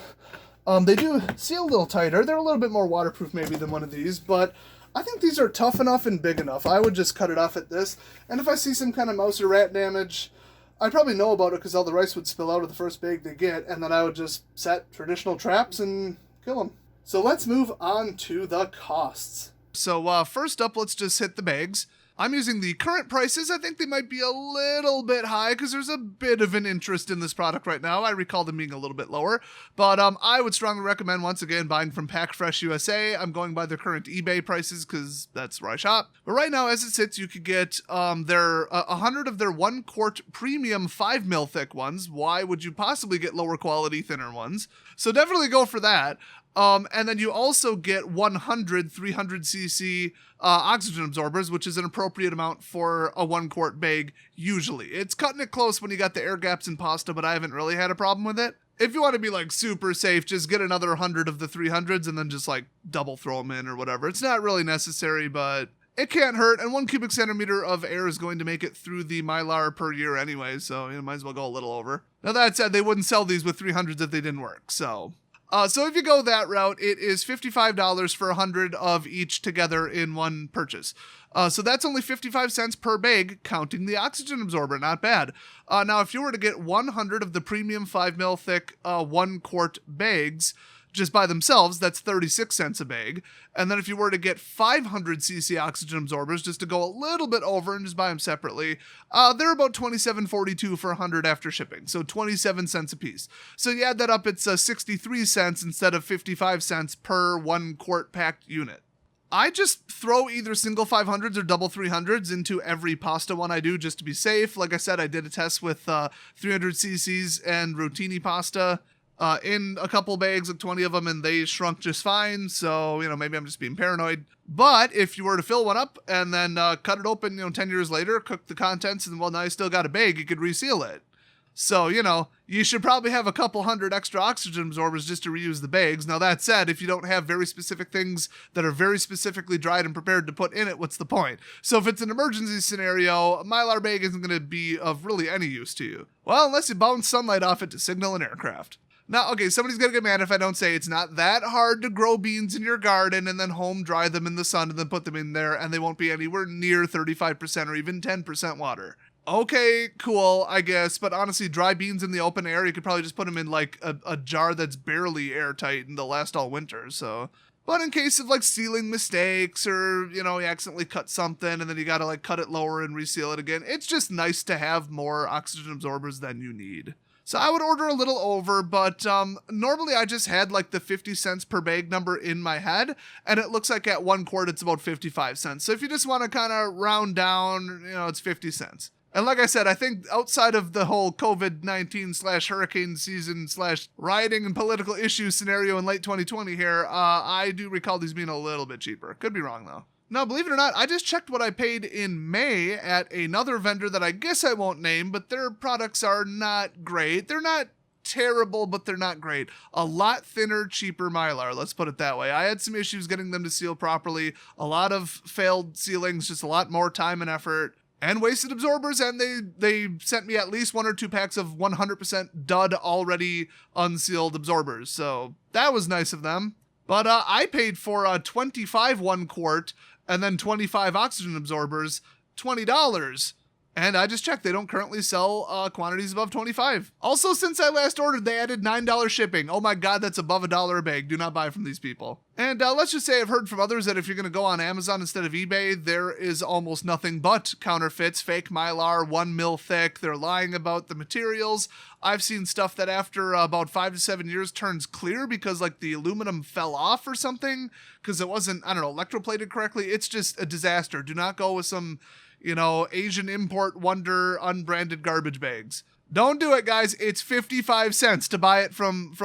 They do seal a little tighter. They're a little bit more waterproof maybe than one of these, but I think these are tough enough and big enough. I would just cut it off at this. And if I see some kind of mouse or rat damage, I'd probably know about it because all the rice would spill out of the first bag they get, and then I would just set traditional traps and kill them. So let's move on to the costs. So first up, let's just hit the bags. I'm using the current prices. I think they might be a little bit high because there's a bit of an interest in this product right now. I recall them being a little bit lower, but I would strongly recommend, once again, buying from Pack Fresh USA. I'm going by their current eBay prices because that's where I shop. But right now, as it sits, you could get 100 of their 1 quart premium 5 mil thick ones. Why would you possibly get lower quality, thinner ones? So definitely go for that. And then you also get 100 300cc oxygen absorbers, which is an appropriate amount for a 1 quart bag usually. It's cutting it close when you got the air gaps in pasta, but I haven't really had a problem with it. If you want to be like super safe, just get another 100 of the 300s and then just like double throw them in or whatever. It's not really necessary, but it can't hurt. And 1 cubic centimeter of air is going to make it through the Mylar per year anyway, so you might as well go a little over. Now that said, they wouldn't sell these with 300s if they didn't work, so if you go that route, it is $55 for 100 of each together in one purchase. So that's only 55 cents per bag, counting the oxygen absorber. Not bad. Now, if you were to get 100 of the premium 5 mil thick 1 quart bags just by themselves, that's 36 cents a bag. And then if you were to get 500cc oxygen absorbers, just to go a little bit over and just buy them separately, they're about $27.42 for 100 after shipping. So 27 cents a piece. So you add that up, it's 63 cents instead of 55 cents per 1 quart packed unit. I just throw either single 500s or double 300s into every pasta one I do just to be safe. Like I said, I did a test with 300 cc's and Rotini pasta in a couple bags, like 20 of them, and they shrunk just fine. So, maybe I'm just being paranoid. But if you were to fill one up and then cut it open, 10 years later, cook the contents, and well, now you still got a bag, you could reseal it. So, you should probably have a couple 100 extra oxygen absorbers just to reuse the bags. Now, that said, if you don't have very specific things that are very specifically dried and prepared to put in it, what's the point? So if it's an emergency scenario, a Mylar bag isn't going to be of really any use to you. Well, unless you bounce sunlight off it to signal an aircraft. Now, okay, somebody's gonna get mad if I don't say it's not that hard to grow beans in your garden and then home dry them in the sun and then put them in there, and they won't be anywhere near 35% or even 10% water. Okay, cool, I guess, but honestly, dry beans in the open air, you could probably just put them in like a jar that's barely airtight and they'll last all winter, so. But in case of like sealing mistakes or, you accidentally cut something and then you gotta like cut it lower and reseal it again, it's just nice to have more oxygen absorbers than you need. So I would order a little over, but normally I just had like the 50 cents per bag number in my head, and it looks like at 1 quart it's about 55 cents. So if you just want to kind of round down, it's 50 cents. And like I said, I think outside of the whole COVID-19 / hurricane season / rioting and political issue scenario in late 2020 here, I do recall these being a little bit cheaper. Could be wrong though. Now, believe it or not, I just checked what I paid in May at another vendor that I guess I won't name, but their products are not great. They're not terrible, but they're not great. A lot thinner, cheaper Mylar, let's put it that way. I had some issues getting them to seal properly, a lot of failed sealings, just a lot more time and effort, and wasted absorbers, and they sent me at least 1 or 2 packs of 100% dud already unsealed absorbers, so that was nice of them. But I paid for 25 1 quart and then 25 oxygen absorbers, $20. And I just checked, they don't currently sell quantities above 25. Also, since I last ordered, they added $9 shipping. Oh my God, that's above $1 a bag. Do not buy from these people. And let's just say I've heard from others that if you're going to go on Amazon instead of eBay, there is almost nothing but counterfeits, fake Mylar, 1 mil thick. They're lying about the materials. I've seen stuff that after about 5 to 7 years turns clear because like the aluminum fell off or something because it wasn't, electroplated correctly. It's just a disaster. Do not go with some Asian import wonder unbranded garbage bags. Don't do it, guys. It's 55 cents to buy it from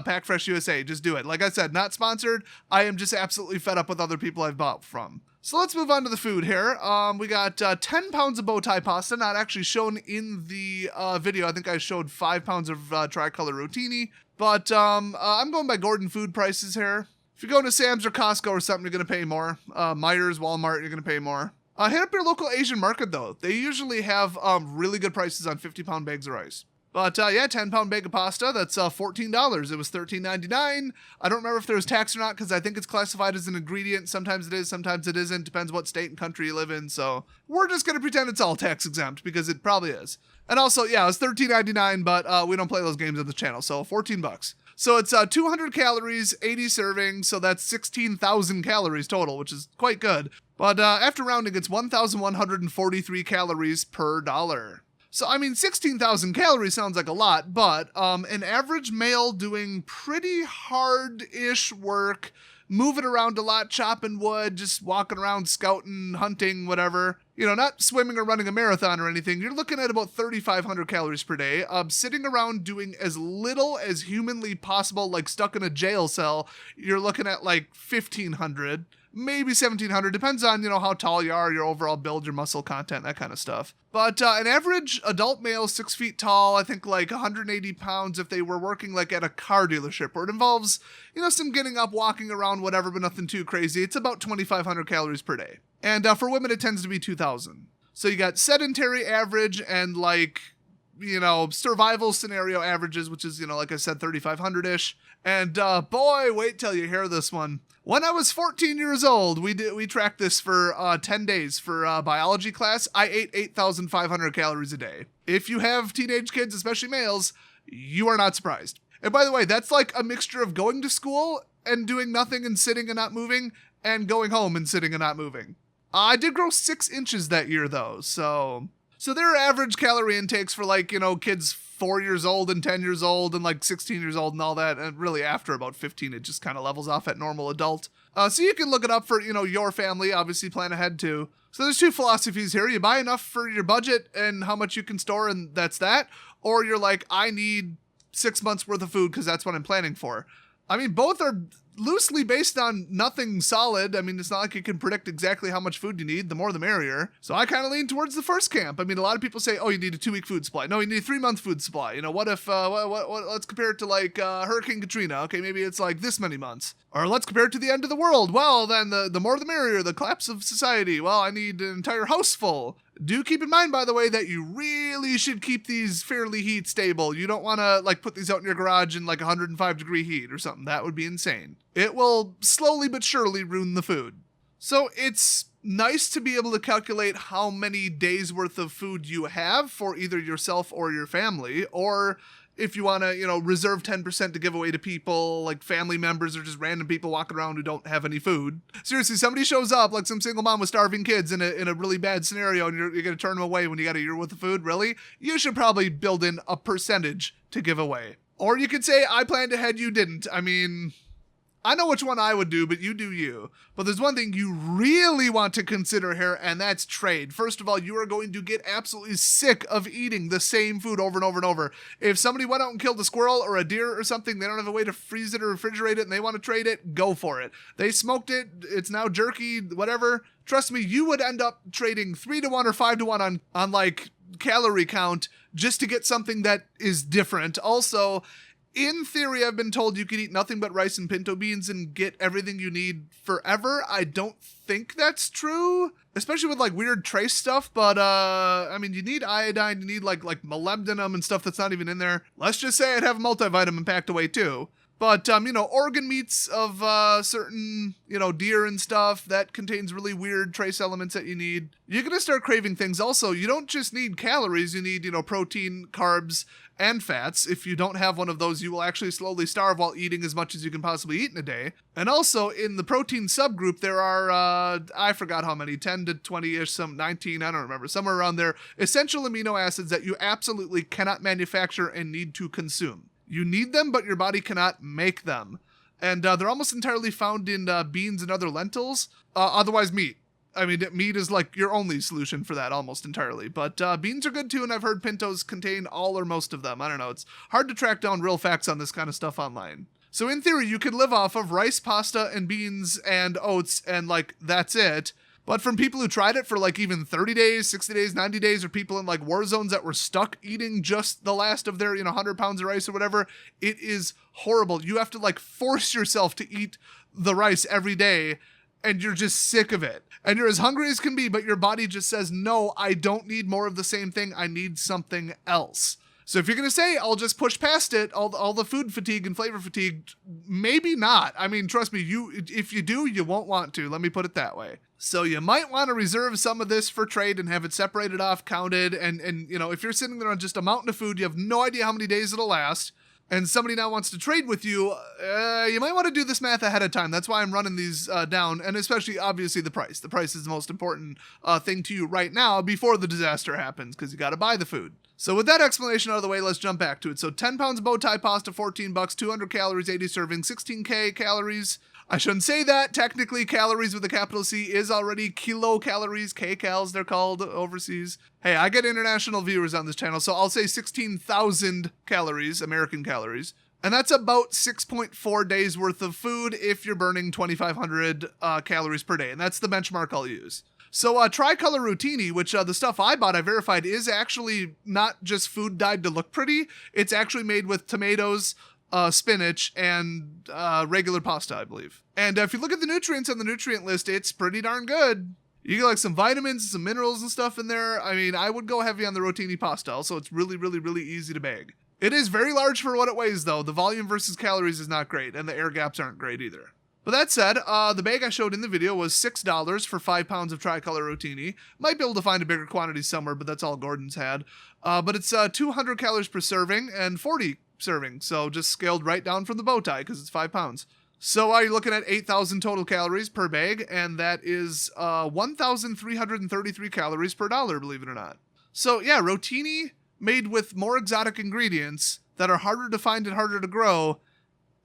Pack Fresh USA. Just do it. Like I said, not sponsored. I am just absolutely fed up with other people I've bought from. So let's move on to the food here. We got 10 pounds of bow tie pasta, not actually shown in the video. I think I showed 5 pounds of tricolor rotini. But I'm going by Gordon food prices here. If you're going to Sam's or Costco or something, you're going to pay more. Myers, Walmart, you're going to pay more. Hit up your local Asian market, though. They usually have really good prices on 50-pound bags of rice. But, 10-pound bag of pasta, that's $14. It was $13.99. I don't remember if there was tax or not, because I think it's classified as an ingredient. Sometimes it is, sometimes it isn't. Depends what state and country you live in. So we're just going to pretend it's all tax exempt, because it probably is. And also, it was $13.99, but we don't play those games on the channel, so $14. So it's 200 calories, 80 servings, so that's 16,000 calories total, which is quite good. But after rounding, it's 1,143 calories per dollar. So, 16,000 calories sounds like a lot, but an average male doing pretty hard-ish work, moving around a lot, chopping wood, just walking around, scouting, hunting, whatever, not swimming or running a marathon or anything, you're looking at about 3,500 calories per day. Sitting around doing as little as humanly possible, like stuck in a jail cell, you're looking at like 1,500. Maybe 1,700, depends on, how tall you are, your overall build, your muscle content, that kind of stuff. But an average adult male, 6 feet tall, I think like 180 pounds if they were working like at a car dealership where it involves, some getting up, walking around, whatever, but nothing too crazy. It's about 2,500 calories per day. And for women, it tends to be 2,000. So you got sedentary average and like, survival scenario averages, which is, like I said, 3,500-ish. And boy, wait till you hear this one. When I was 14 years old, we tracked this for 10 days for biology class. I ate 8,500 calories a day. If you have teenage kids, especially males, you are not surprised. And by the way, that's like a mixture of going to school and doing nothing and sitting and not moving, and going home and sitting and not moving. I did grow 6 inches that year, though, so there are average calorie intakes for like, kids 4 years old and 10 years old and like 16 years old and all that. And really after about 15, it just kind of levels off at normal adult. So you can look it up for, your family, obviously plan ahead too. So there's 2 philosophies here. You buy enough for your budget and how much you can store, and that's that. Or you're like, I need 6 months worth of food because that's what I'm planning for. Both are loosely based on nothing solid. I mean, it's not like you can predict exactly how much food you need. The more the merrier. So I kind of lean towards the first camp. I mean, a lot of people say, oh, you need a 2-week food supply. No, you need a 3-month food supply. You know, what if, let's compare it to like Hurricane Katrina. Okay, maybe it's like this many months. Or let's compare it to the end of the world. Well, then the more the merrier, the collapse of society. Well, I need an entire house full. Do keep in mind, by the way, that you really should keep these fairly heat stable. You don't want to like put these out in your garage in like 105-degree heat or something. That would be insane. It will slowly but surely ruin the food. So it's nice to be able to calculate how many days worth of food you have for either yourself or your family, or if you want to, you know, reserve 10% to give away to people, like family members or just random people walking around who don't have any food. Seriously, somebody shows up, like some single mom with starving kids in a really bad scenario, and you're going to turn them away when you got a year worth of food? Really? You should probably build in a percentage to give away. Or you could say, I planned ahead, you didn't. I mean, I know which one I would do, but you do you. But there's one thing you really want to consider here, and that's trade. First of all, you are going to get absolutely sick of eating the same food over and over and over. If somebody went out and killed a squirrel or a deer or something, they don't have a way to freeze it or refrigerate it, and they want to trade it, go for it. They smoked it, it's now jerky, whatever. Trust me, you would end up trading 3-to-1 or 5-to-1 on like calorie count just to get something that is different. Also, in theory, I've been told you can eat nothing but rice and pinto beans and get everything you need forever. I don't think that's true, especially with like weird trace stuff. But I mean, you need iodine, you need like molybdenum and stuff that's not even in there. Let's just say I'd have a multivitamin packed away too. But, you know, organ meats of certain, you know, deer and stuff, that contains really weird trace elements that you need. You're going to start craving things also. You don't just need calories, you need, you know, protein, carbs, and fats. If you don't have one of those, you will actually slowly starve while eating as much as you can possibly eat in a day. And also, in the protein subgroup, there are, I forgot how many, 10 to 20-ish, some 19, I don't remember, somewhere around there, essential amino acids that you absolutely cannot manufacture and need to consume. You need them, but your body cannot make them. And they're almost entirely found in beans and other lentils, otherwise meat. I mean, meat is like your only solution for that almost entirely. But beans are good too, and I've heard pintos contain all or most of them. I don't know, it's hard to track down real facts on this kind of stuff online. So in theory, you could live off of rice, pasta, and beans and oats, and like, that's it. But from people who tried it for like even 30 days, 60 days, 90 days, or people in like war zones that were stuck eating just the last of their, 100 pounds of rice or whatever, it is horrible. You have to like force yourself to eat the rice every day, and you're just sick of it. And you're as hungry as can be, but your body just says, no, I don't need more of the same thing. I need something else. So if you're going to say, I'll just push past it, all the food fatigue and flavor fatigue, maybe not. I mean, trust me, if you do, you won't want to. Let me put it that way. So you might want to reserve some of this for trade and have it separated off, counted. And if you're sitting there on just a mountain of food, you have no idea how many days it'll last, and somebody now wants to trade with you, you might want to do this math ahead of time. That's why I'm running these down, and especially, obviously, the price. The price is the most important thing to you right now before the disaster happens, because you got to buy the food. So with that explanation out of the way, let's jump back to it. So 10 pounds of bow tie pasta, $14, 200 calories, 80 servings, 16K calories. I shouldn't say that. Technically, calories with a capital C is already kilocalories, kcals they're called overseas. Hey, I get international viewers on this channel, so I'll say 16,000 calories, American calories. And that's about 6.4 days worth of food if you're burning 2,500 calories per day. And that's the benchmark I'll use. So Tricolor Rotini, which the stuff I bought, I verified, is actually not just food dyed to look pretty. It's actually made with tomatoes, spinach, and regular pasta, I believe. And if you look at the nutrients on the nutrient list, it's pretty darn good. You get like some vitamins, some minerals and stuff in there. I mean, I would go heavy on the Rotini pasta. Also, it's really, really, really easy to bag. It is very large for what it weighs, though. The volume versus calories is not great, and the air gaps aren't great either. But that said, the bag I showed in the video was $6 for 5 pounds of Tricolor Rotini. Might be able to find a bigger quantity somewhere, but that's all Gordon's had. But it's 200 calories per serving and 40 servings, so just scaled right down from the bow tie because it's 5 pounds. So you're looking at 8,000 total calories per bag, and that is 1,333 calories per dollar, believe it or not. So yeah, Rotini made with more exotic ingredients that are harder to find and harder to grow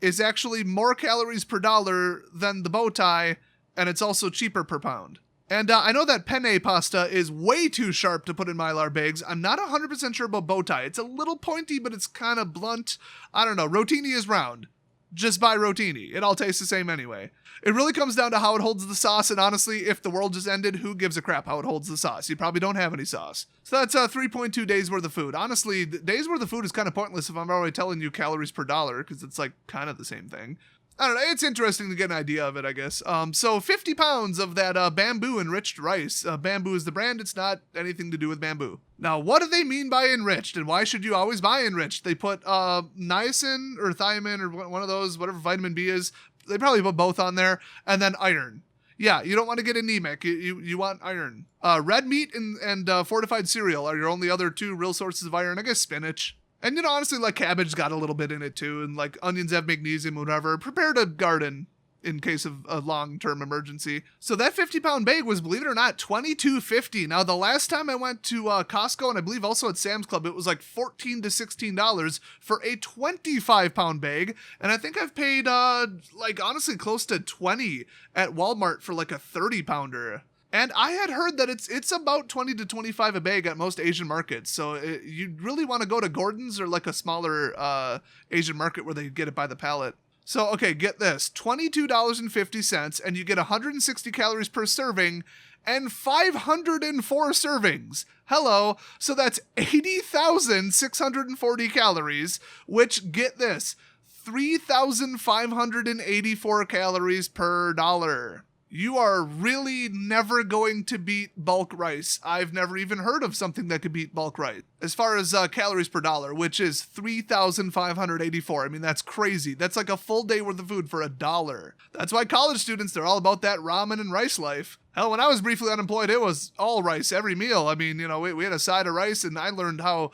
is actually more calories per dollar than the bow tie, and it's also cheaper per pound. And I know that penne pasta is way too sharp to put in Mylar bags. I'm not 100% sure about bow tie. It's a little pointy, but it's kind of blunt. I don't know. Rotini is round. just buy Rotini. It all tastes the same anyway. It really comes down to how it holds the sauce, and honestly, if the world just ended, who gives a crap how it holds the sauce? You probably don't have any sauce. So that's 3.2 days worth of food. Honestly, days worth of food is kind of pointless if I'm already telling you calories per dollar, because it's like kind of the same thing. I don't know, it's interesting to get an idea of it, I guess. So 50 pounds of that bamboo enriched rice. Bamboo is the brand, it's not anything to do with bamboo. Now, what do they mean by enriched, and why should you always buy enriched? They put niacin or thiamine or one of those, whatever vitamin B is. They probably put both on there, and then iron. Yeah, you don't want to get anemic. You want iron. Red meat and fortified cereal are your only other two real sources of iron. I guess spinach. And, honestly, like, cabbage got a little bit in it, too. And, like, onions have magnesium, whatever. Prepare to garden in case of a long-term emergency. So that 50-pound bag was, believe it or not, $22.50. Now, the last time I went to Costco, and I believe also at Sam's Club, it was like $14 to $16 for a 25-pound bag. And I think I've paid, honestly, close to $20 at Walmart for, like, a 30-pounder. And I had heard that it's about $20 to $25 a bag at most Asian markets. So you really want to go to Gordon's or like a smaller Asian market where they get it by the pallet. So, okay, get this. $22.50, and you get 160 calories per serving and 504 servings. Hello. So that's 80,640 calories, which, get this, 3,584 calories per dollar. You are really never going to beat bulk rice. I've never even heard of something that could beat bulk rice. As far as calories per dollar, which is 3,584. I mean, that's crazy. That's like a full day worth of food for $1. That's why college students, they're all about that ramen and rice life. Hell, when I was briefly unemployed, it was all rice every meal. I mean, we had a side of rice, and I learned how,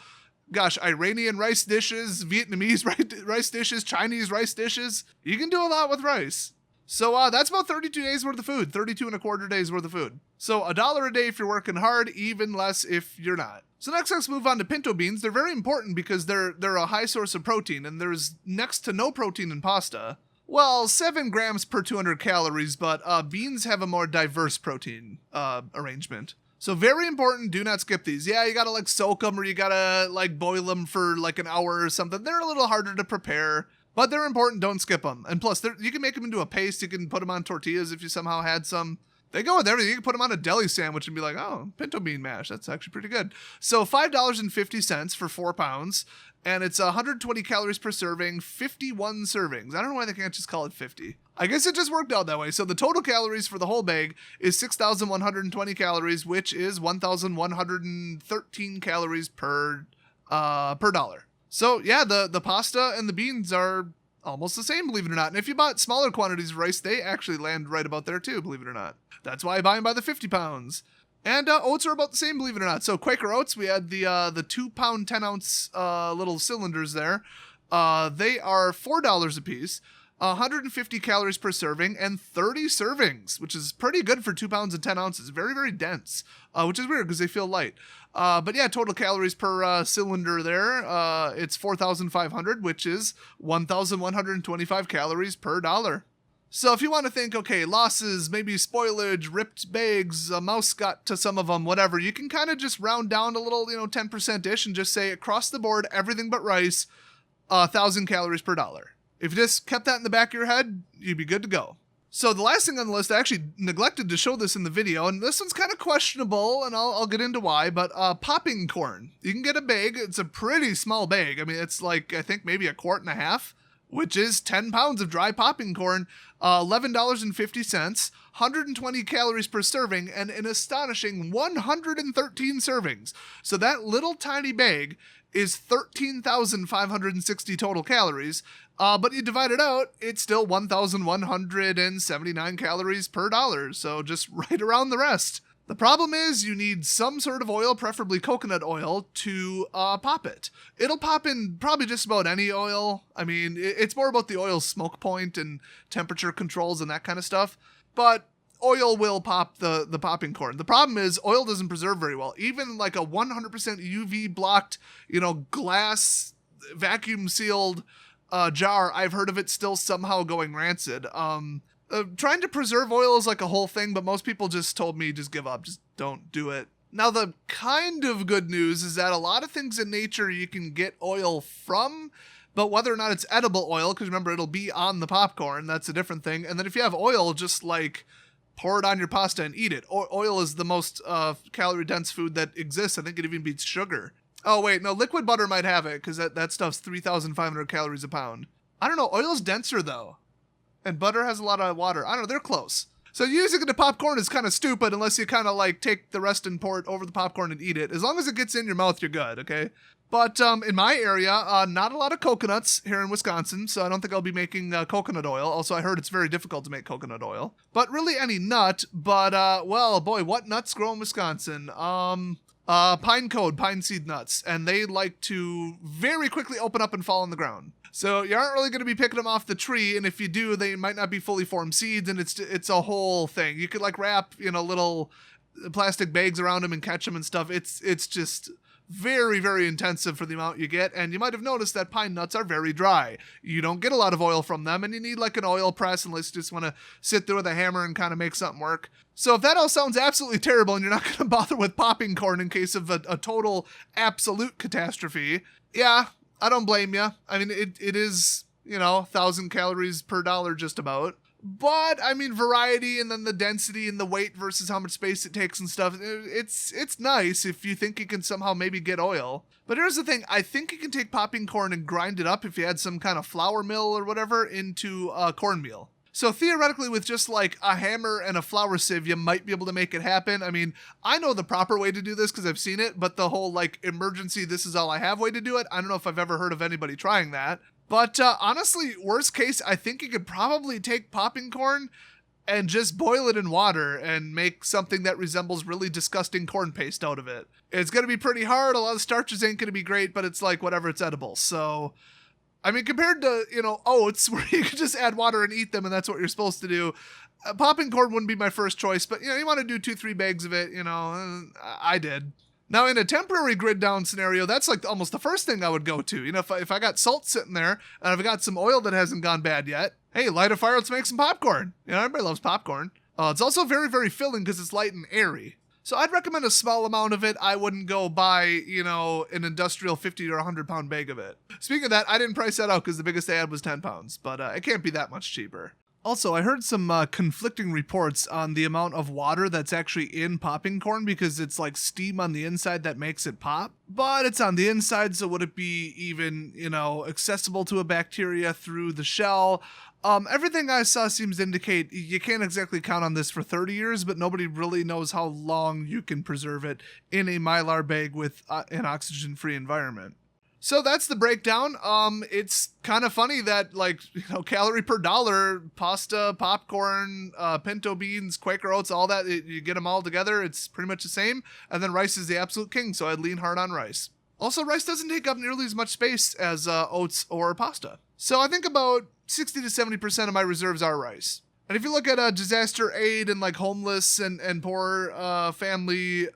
Iranian rice dishes, Vietnamese rice dishes, Chinese rice dishes. You can do a lot with rice. So that's about 32 days worth of food, 32 and a quarter days worth of food. So $1 a day if you're working hard, even less if you're not. So next, let's move on to pinto beans. They're very important because they're a high source of protein, and there's next to no protein in pasta. Well, 7 grams per 200 calories, but beans have a more diverse protein arrangement. So very important, do not skip these. Yeah, you gotta soak them, or you gotta boil them for an hour or something. They're a little harder to prepare. But they're important, don't skip them. And plus, you can make them into a paste. You can put them on tortillas if you somehow had some. They go with everything. You can put them on a deli sandwich and be like, oh, pinto bean mash. That's actually pretty good. So $5.50 for 4 pounds. And it's 120 calories per serving, 51 servings. I don't know why they can't just call it 50. I guess it just worked out that way. So the total calories for the whole bag is 6,120 calories, which is 1,113 calories per dollar. So, yeah, the pasta and the beans are almost the same, believe it or not. And if you bought smaller quantities of rice, they actually land right about there too, believe it or not. That's why I buy them by the 50 pounds. And oats are about the same, believe it or not. So Quaker Oats, we had the 2-pound, 10-ounce little cylinders there. They are $4 a piece. 150 calories per serving, and 30 servings, which is pretty good for 2 pounds and 10 ounces. Very, very dense, which is weird because they feel light. But yeah, total calories per cylinder there, it's 4,500, which is 1,125 calories per dollar. So if you want to think, okay, losses, maybe spoilage, ripped bags, a mouse got to some of them, whatever, you can kind of just round down a little, 10%-ish and just say across the board, everything but rice, 1,000 calories per dollar. If you just kept that in the back of your head, you'd be good to go. So the last thing on the list, I actually neglected to show this in the video, and this one's kind of questionable, and I'll get into why, but popping corn. You can get a bag. It's a pretty small bag. I mean, it's I think maybe 1.5 quarts, which is 10 pounds of dry popping corn, $11.50, 120 calories per serving, and an astonishing 113 servings. So that little tiny bag is 13,560 total calories, but you divide it out, it's still 1,179 calories per dollar, so just right around the rest. The problem is you need some sort of oil, preferably coconut oil, to pop it. It'll pop in probably just about any oil. I mean, it's more about the oil's smoke point and temperature controls and that kind of stuff, but oil will pop the popping corn. The problem is oil doesn't preserve very well. Even a 100% UV blocked, glass vacuum sealed jar, I've heard of it still somehow going rancid. Trying to preserve oil is a whole thing, but most people just told me just give up, just don't do it. Now, the kind of good news is that a lot of things in nature you can get oil from, but whether or not it's edible oil, because remember, it'll be on the popcorn, that's a different thing. And then if you have oil, just like pour it on your pasta and eat it. Oil is the most calorie-dense food that exists. I think it even beats sugar. Oh, wait, no, liquid butter might have it, because that stuff's 3,500 calories a pound. I don't know, oil's denser, though. And butter has a lot of water. I don't know, they're close. So using it to popcorn is kind of stupid unless you kind of like take the rest and pour it over the popcorn and eat it. As long as it gets in your mouth, you're good, okay? But in my area, not a lot of coconuts here in Wisconsin, so I don't think I'll be making coconut oil. Also, I heard it's very difficult to make coconut oil. But really any nut, but, well, boy, what nuts grow in Wisconsin? Pine cone, pine seed nuts, and they like to very quickly open up and fall on the ground. So you aren't really going to be picking them off the tree, and if you do, they might not be fully formed seeds, and it's a whole thing. You could like wrap, little plastic bags around them and catch them and stuff. It's just very, very intensive for the amount you get, and you might have noticed that pine nuts are very dry. You don't get a lot of oil from them, and you need like an oil press unless you just want to sit there with a hammer and kind of make something work. So if that all sounds absolutely terrible and you're not going to bother with popping corn in case of a total absolute catastrophe, yeah, I don't blame you. I mean, it is, 1,000 calories per dollar just about. But, I mean, variety and then the density and the weight versus how much space it takes and stuff, it's nice if you think you can somehow maybe get oil. But here's the thing, I think you can take popping corn and grind it up if you had some kind of flour mill or whatever into cornmeal. So theoretically, with just like a hammer and a flour sieve, you might be able to make it happen. I mean, I know the proper way to do this because I've seen it, but the whole like emergency, this is all I have way to do it, I don't know if I've ever heard of anybody trying that. But honestly, worst case, I think you could probably take popping corn and just boil it in water and make something that resembles really disgusting corn paste out of it. It's going to be pretty hard. A lot of starches ain't going to be great, but it's like whatever, it's edible. So, I mean, compared to, oats where you can just add water and eat them and that's what you're supposed to do, popping corn wouldn't be my first choice. But, you want to do 2-3 bags of it, I did. Now, in a temporary grid down scenario, that's like almost the first thing I would go to. If I got salt sitting there and I've got some oil that hasn't gone bad yet, hey, light a fire, let's make some popcorn. Everybody loves popcorn. It's also very, very filling because it's light and airy. So I'd recommend a small amount of it. I wouldn't go buy, an industrial 50 or 100 pound bag of it. Speaking of that, I didn't price that out because the biggest they had was 10 pounds, but it can't be that much cheaper. Also, I heard some conflicting reports on the amount of water that's actually in popping corn because it's like steam on the inside that makes it pop. But it's on the inside, so would it be even, accessible to a bacteria through the shell? Everything I saw seems to indicate you can't exactly count on this for 30 years, but nobody really knows how long you can preserve it in a Mylar bag with an oxygen-free environment. So that's the breakdown. It's kind of funny that calorie per dollar, pasta, popcorn, pinto beans, Quaker Oats, all that, you get them all together, it's pretty much the same. And then rice is the absolute king, so I'd lean hard on rice. Also, rice doesn't take up nearly as much space as oats or pasta. So I think about 60 to 70% of my reserves are rice. And if you look at disaster aid and like homeless and poor family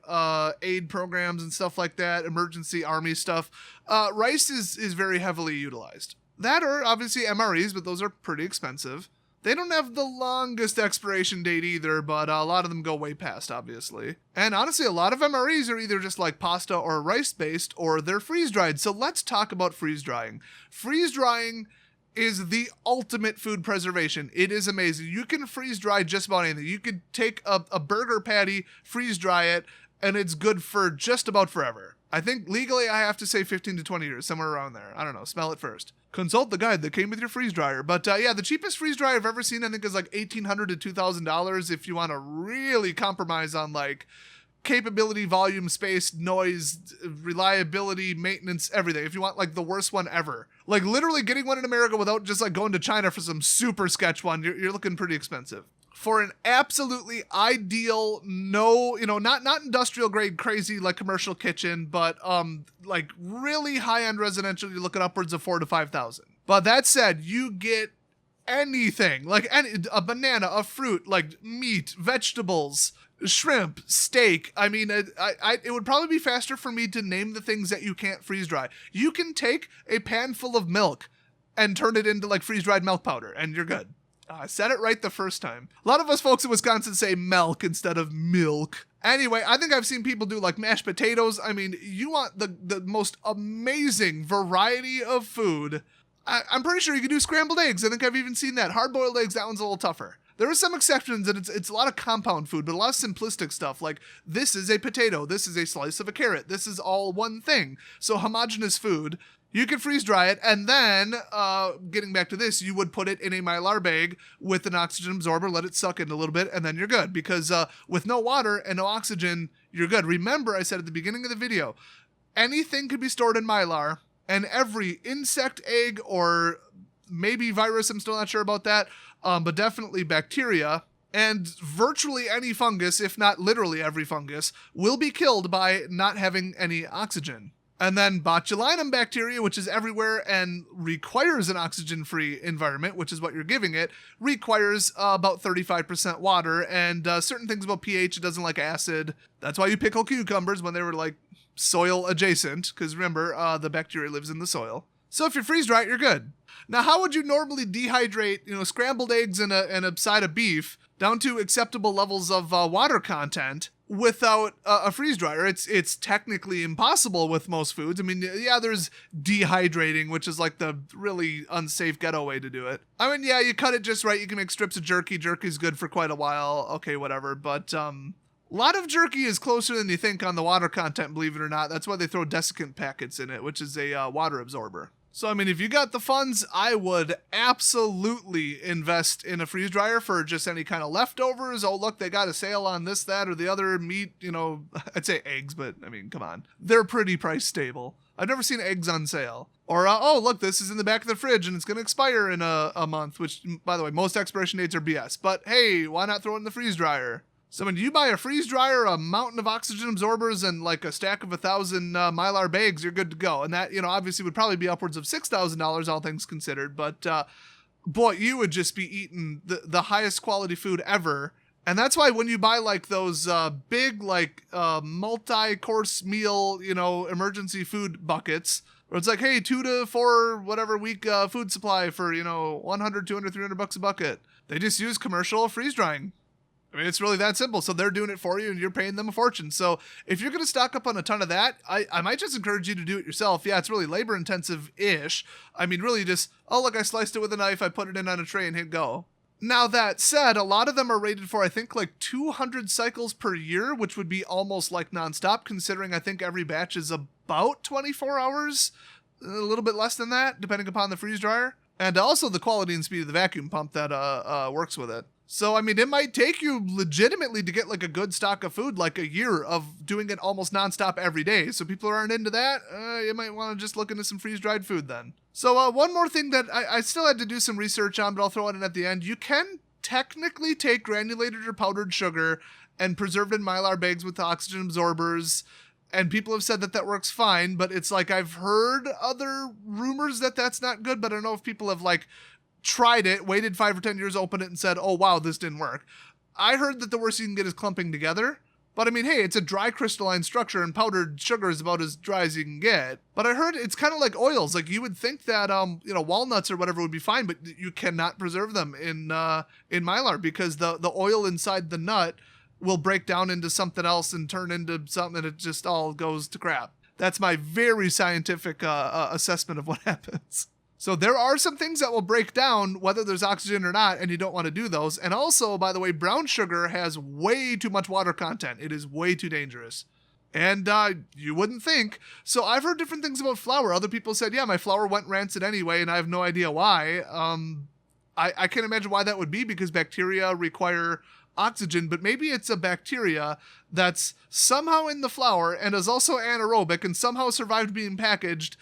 aid programs and stuff like that, emergency army stuff, rice is very heavily utilized. That or obviously MREs, but those are pretty expensive. They don't have the longest expiration date either, but a lot of them go way past, obviously. And honestly, a lot of MREs are either just like pasta or rice based, or they're freeze dried. So let's talk about freeze drying. Freeze drying is the ultimate food preservation. It is amazing. You can freeze dry just about anything. You could take a burger patty, freeze dry it, and it's good for just about forever. I think legally I have to say 15 to 20 years, somewhere around there. I don't know. Smell it first. Consult the guide that came with your freeze dryer. But yeah, the cheapest freeze dryer I've ever seen, I think, is like $1,800 to $2,000 if you want to really compromise on like capability, volume, space, noise, reliability, maintenance, everything. If you want like the worst one ever, like literally getting one in America without just like going to China for some super sketch one, you're looking pretty expensive. For an absolutely ideal, not industrial grade crazy like commercial kitchen, but like really high end residential, you're looking upwards of $4,000 to $5,000. But that said, you get anything, like a banana, a fruit, like meat, vegetables, shrimp, steak. I mean, it would probably be faster for me to name the things that you can't freeze dry. You can take a pan full of milk and turn it into like freeze dried milk powder, and you're good. I said it right the first time. A lot of us folks in Wisconsin say milk instead of milk. Anyway, I think I've seen people do like mashed potatoes. I mean, you want the most amazing variety of food. I'm pretty sure you can do scrambled eggs. I think I've even seen that. Hard-boiled eggs, that one's a little tougher. There are some exceptions, and it's a lot of compound food, but a lot of simplistic stuff, like this is a potato, this is a slice of a carrot, this is all one thing. So homogeneous food, you can freeze dry it, and then, getting back to this, you would put it in a Mylar bag with an oxygen absorber, let it suck in a little bit, and then you're good. Because with no water and no oxygen, you're good. Remember, I said at the beginning of the video, anything could be stored in Mylar, and every insect, egg, or maybe virus, I'm still not sure about that, but definitely bacteria, and virtually any fungus, if not literally every fungus, will be killed by not having any oxygen. And then botulinum bacteria, which is everywhere and requires an oxygen-free environment, which is what you're giving it, requires about 35% water, and certain things about pH, it doesn't like acid. That's why you pickle cucumbers when they were like soil adjacent, because remember, the bacteria lives in the soil. So if you freeze dry it, you're good. Now, how would you normally dehydrate, scrambled eggs and a side of beef down to acceptable levels of water content without a freeze dryer? It's technically impossible with most foods. I mean, yeah, there's dehydrating, which is like the really unsafe ghetto way to do it. I mean, yeah, you cut it just right. You can make strips of jerky. Jerky's good for quite a while. Okay, whatever. But a lot of jerky is closer than you think on the water content, believe it or not. That's why they throw desiccant packets in it, which is a water absorber. So, I mean, if you got the funds, I would absolutely invest in a freeze dryer for just any kind of leftovers. Oh, look, they got a sale on this, that, or the other meat, I'd say eggs, but I mean, come on. They're pretty price stable. I've never seen eggs on sale. Or, oh, look, this is in the back of the fridge and it's going to expire in a month, which, by the way, most expiration dates are BS. But hey, why not throw it in the freeze dryer? So when you buy a freeze dryer, a mountain of oxygen absorbers, and like a stack of 1,000 Mylar bags, you're good to go. And that, obviously would probably be upwards of $6,000, all things considered. But boy, you would just be eating the highest quality food ever. And that's why when you buy like those big like multi-course meal, emergency food buckets, where it's like, hey, 2 to 4 whatever week food supply for, 100, 200, 300 bucks a bucket. They just use commercial freeze drying. I mean, it's really that simple. So they're doing it for you and you're paying them a fortune. So if you're going to stock up on a ton of that, I might just encourage you to do it yourself. Yeah, it's really labor intensive-ish. I mean, really just, oh, look, I sliced it with a knife. I put it in on a tray and hit go. Now, that said, a lot of them are rated for, I think, like 200 cycles per year, which would be almost like nonstop, considering I think every batch is about 24 hours, a little bit less than that, depending upon the freeze dryer. And also the quality and speed of the vacuum pump that works with it. So, I mean, it might take you legitimately to get like a good stock of food, like a year of doing it almost nonstop every day. So people who aren't into that, you might want to just look into some freeze-dried food then. So one more thing that I still had to do some research on, but I'll throw it in at the end. You can technically take granulated or powdered sugar and preserve it in Mylar bags with oxygen absorbers. And people have said that works fine, but it's like I've heard other rumors that that's not good, but I don't know if people have like tried it, waited 5 or 10 years, opened it, and said, oh, wow, this didn't work. I heard that the worst you can get is clumping together. But I mean, hey, it's a dry crystalline structure and powdered sugar is about as dry as you can get. But I heard it's kind of like oils. Like you would think that, walnuts or whatever would be fine, but you cannot preserve them in Mylar because the oil inside the nut will break down into something else and turn into something and it just all goes to crap. That's my very scientific assessment of what happens. So there are some things that will break down whether there's oxygen or not, and you don't want to do those. And also, by the way, brown sugar has way too much water content. It is way too dangerous. And you wouldn't think. So I've heard different things about flour. Other people said, yeah, my flour went rancid anyway, and I have no idea why. I can't imagine why that would be because bacteria require oxygen, but maybe it's a bacteria that's somehow in the flour and is also anaerobic and somehow survived being packaged.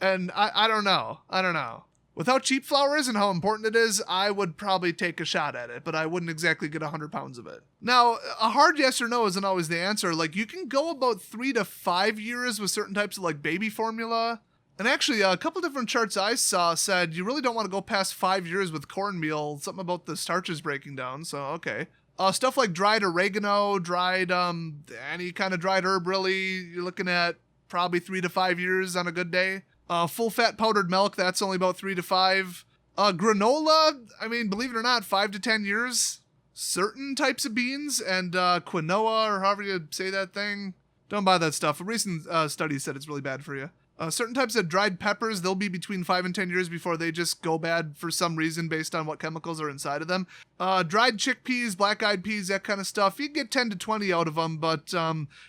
And I don't know. With how cheap flour is and how important it is, I would probably take a shot at it, but I wouldn't exactly get 100 pounds of it. Now, a hard yes or no isn't always the answer. Like, you can go about 3 to 5 years with certain types of, like, baby formula. And actually, a couple different charts I saw said you really don't want to go past 5 years with cornmeal. Something about the starches breaking down, so okay. Stuff like dried oregano, dried, any kind of dried herb, really, you're looking at probably 3 to 5 years on a good day. Full fat powdered milk, that's only about 3 to 5. Granola, I mean, believe it or not, 5 to 10 years. Certain types of beans and quinoa, or however you say that thing, don't buy that stuff. A recent study said it's really bad for you. Certain types of dried peppers, they'll be between 5 and 10 years before they just go bad for some reason based on what chemicals are inside of them. Dried chickpeas, black-eyed peas, that kind of stuff, you can get 10 to 20 out of them, but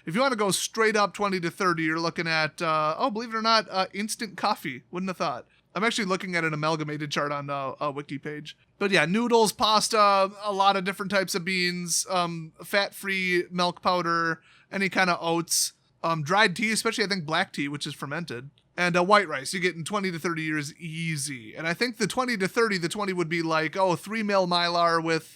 if you want to go straight up 20 to 30, you're looking at, believe it or not, instant coffee. Wouldn't have thought. I'm actually looking at an amalgamated chart on a wiki page. But yeah, noodles, pasta, a lot of different types of beans, fat-free milk powder, any kind of oats. Dried tea, especially I think black tea, which is fermented, and white rice. You get in 20 to 30 years easy. And I think the 20 to 30, the 20 would be like, 3 mil Mylar with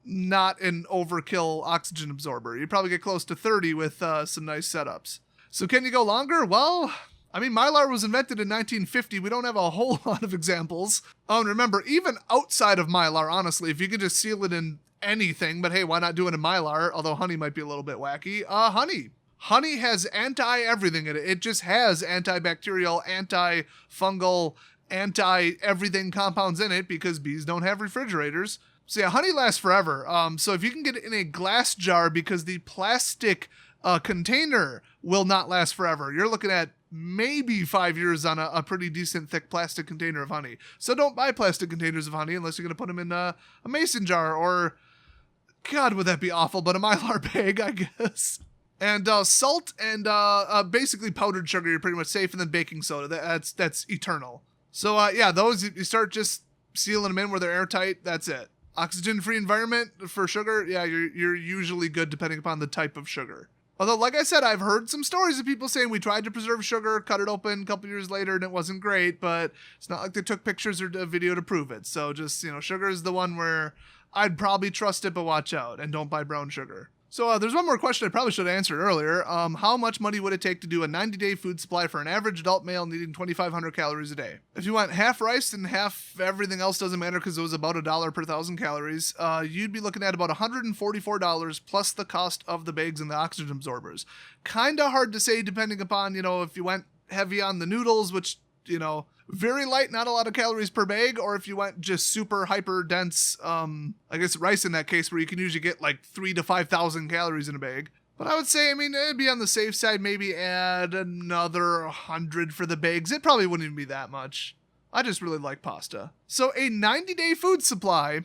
not an overkill oxygen absorber. You'd probably get close to 30 with some nice setups. So can you go longer? Well, I mean, Mylar was invented in 1950. We don't have a whole lot of examples. And remember, even outside of Mylar, honestly, if you could just seal it in anything, but hey, why not do it in Mylar? Although honey might be a little bit wacky. Honey. Honey has anti-everything in it. It just has antibacterial, antifungal, anti-everything compounds in it because bees don't have refrigerators. So yeah, honey lasts forever. So if you can get it in a glass jar because the plastic container will not last forever, you're looking at maybe 5 years on a pretty decent thick plastic container of honey. So don't buy plastic containers of honey unless you're going to put them in a mason jar or, God, would that be awful, but a Mylar bag, I guess. And salt and basically powdered sugar, you're pretty much safe. And then baking soda, that's eternal. So yeah, those, you start just sealing them in where they're airtight. That's it. Oxygen-free environment for sugar, yeah, you're usually good depending upon the type of sugar. Although, like I said, I've heard some stories of people saying we tried to preserve sugar, cut it open a couple years later, and it wasn't great. But it's not like they took pictures or a video to prove it. So just, sugar is the one where I'd probably trust it, but watch out and don't buy brown sugar. So there's one more question I probably should have answered earlier. How much money would it take to do a 90-day food supply for an average adult male needing 2,500 calories a day? If you want half rice and half everything else doesn't matter because it was about $1 per 1,000 calories, you'd be looking at about $144 plus the cost of the bags and the oxygen absorbers. Kind of hard to say depending upon, if you went heavy on the noodles, which, very light, not a lot of calories per bag, or if you went just super hyper dense, I guess rice in that case, where you can usually get like 3,000 to 5,000 calories in a bag. But I would say, it'd be on the safe side, maybe add another 100 for the bags. It probably wouldn't even be that much. I just really like pasta. So a 90-day food supply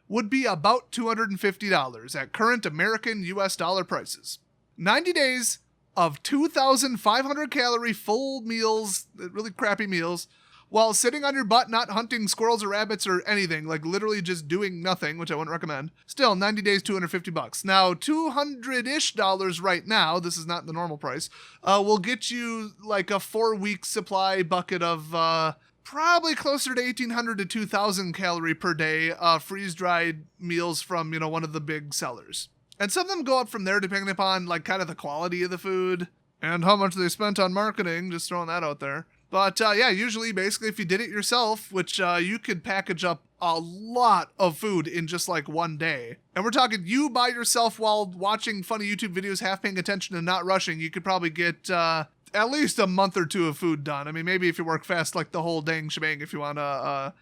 would be about $250 at current American US dollar prices. 90 days of 2,500 calorie full meals, really crappy meals, while sitting on your butt, not hunting squirrels or rabbits or anything, like literally just doing nothing, which I wouldn't recommend. Still, 90 days, $250. Now, $200-ish right now, this is not the normal price, will get you like a 4-week supply bucket of probably closer to 1,800 to 2,000 calorie per day freeze-dried meals from, one of the big sellers. And some of them go up from there depending upon like kind of the quality of the food and how much they spent on marketing, just throwing that out there. But yeah, usually basically if you did it yourself, which you could package up a lot of food in just like one day. And we're talking you by yourself while watching funny YouTube videos, half paying attention and not rushing, you could probably get at least a month or two of food done. Maybe if you work fast, like the whole dang shebang if you want to,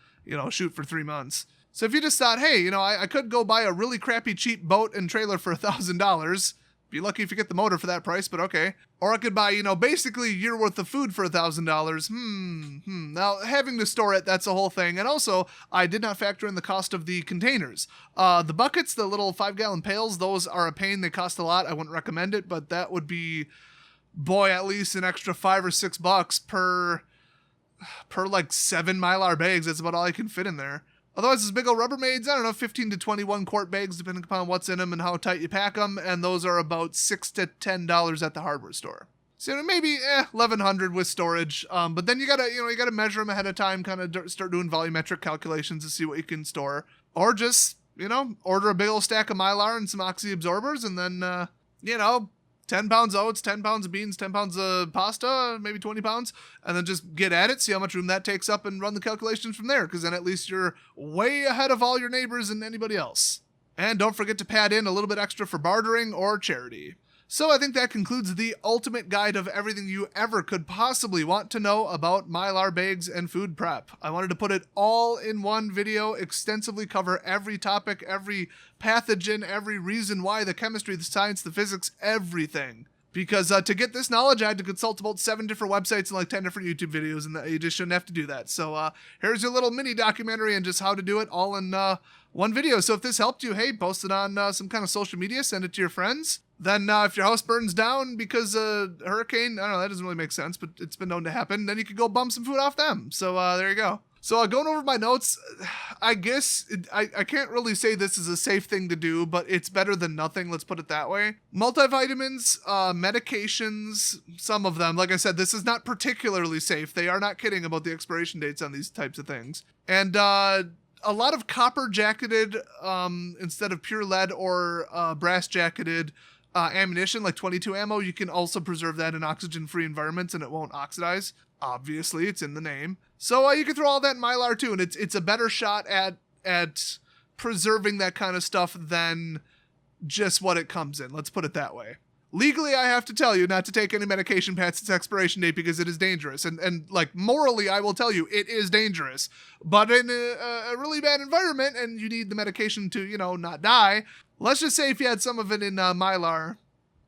shoot for 3 months. So if you just thought, hey, I could go buy a really crappy cheap boat and trailer for $1,000. Be lucky if you get the motor for that price, but okay. Or I could buy, basically a year worth of food for $1,000. Now, having to store it, that's a whole thing. And also, I did not factor in the cost of the containers. The buckets, the little 5-gallon pails, those are a pain. They cost a lot. I wouldn't recommend it, but that would be, at least an extra $5 or $6 per like 7 Mylar bags. That's about all I can fit in there. Otherwise, those big old Rubbermaids, 15 to 21 quart bags, depending upon what's in them and how tight you pack them, and those are about $6 to $10 at the hardware store. So maybe $1,100 with storage, but then you gotta measure them ahead of time, kind of start doing volumetric calculations to see what you can store, or just order a big old stack of Mylar and some oxy absorbers, and then 10 pounds of oats, 10 pounds of beans, 10 pounds of pasta, maybe 20 pounds, and then just get at it, see how much room that takes up, and run the calculations from there, because then at least you're way ahead of all your neighbors and anybody else. And don't forget to pad in a little bit extra for bartering or charity. So I think that concludes the ultimate guide of everything you ever could possibly want to know about Mylar bags and food prep. I wanted to put it all in one video, extensively cover every topic, every pathogen, every reason why, the chemistry, the science, the physics, everything. Because to get this knowledge, I had to consult about 7 different websites and like 10 different YouTube videos, and you just shouldn't have to do that. So here's your little mini documentary and just how to do it all in one video. So if this helped you, hey, post it on some kind of social media, send it to your friends. Then if your house burns down because of a hurricane, I don't know, that doesn't really make sense, but it's been known to happen, then you could go bum some food off them. So there you go. So going over my notes, I guess I can't really say this is a safe thing to do, but it's better than nothing. Let's put it that way. Multivitamins, medications, some of them. Like I said, this is not particularly safe. They are not kidding about the expiration dates on these types of things. And a lot of copper jacketed instead of pure lead or brass jacketed ammunition, like 22 ammo. You can also preserve that in oxygen-free environments and it won't oxidize. Obviously, it's in the name. So you can throw all that in Mylar too, and it's a better shot at preserving that kind of stuff than just what it comes in. Let's put it that way. Legally, I have to tell you not to take any medication past its expiration date because it is dangerous. And like morally, I will tell you it is dangerous. But in a really bad environment and you need the medication to, you know, not die, let's just say if you had some of it in Mylar,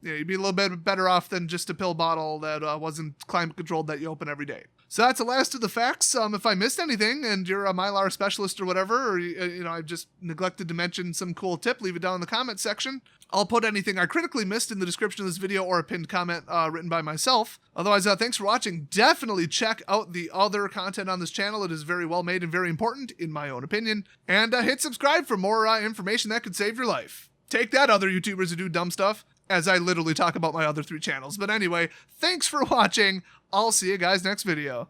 yeah, you'd be a little bit better off than just a pill bottle that wasn't climate controlled that you open every day. So that's the last of the facts. If I missed anything and you're a Mylar specialist or whatever, or you know, I've just neglected to mention some cool tip, leave it down in the comment section. I'll put anything I critically missed in the description of this video or a pinned comment written by myself. Otherwise, thanks for watching. Definitely check out the other content on this channel. It is very well made and very important, in my own opinion. And hit subscribe for more information that could save your life. Take that, other YouTubers who do dumb stuff, as I literally talk about my other 3 channels. But anyway, thanks for watching. I'll see you guys next video.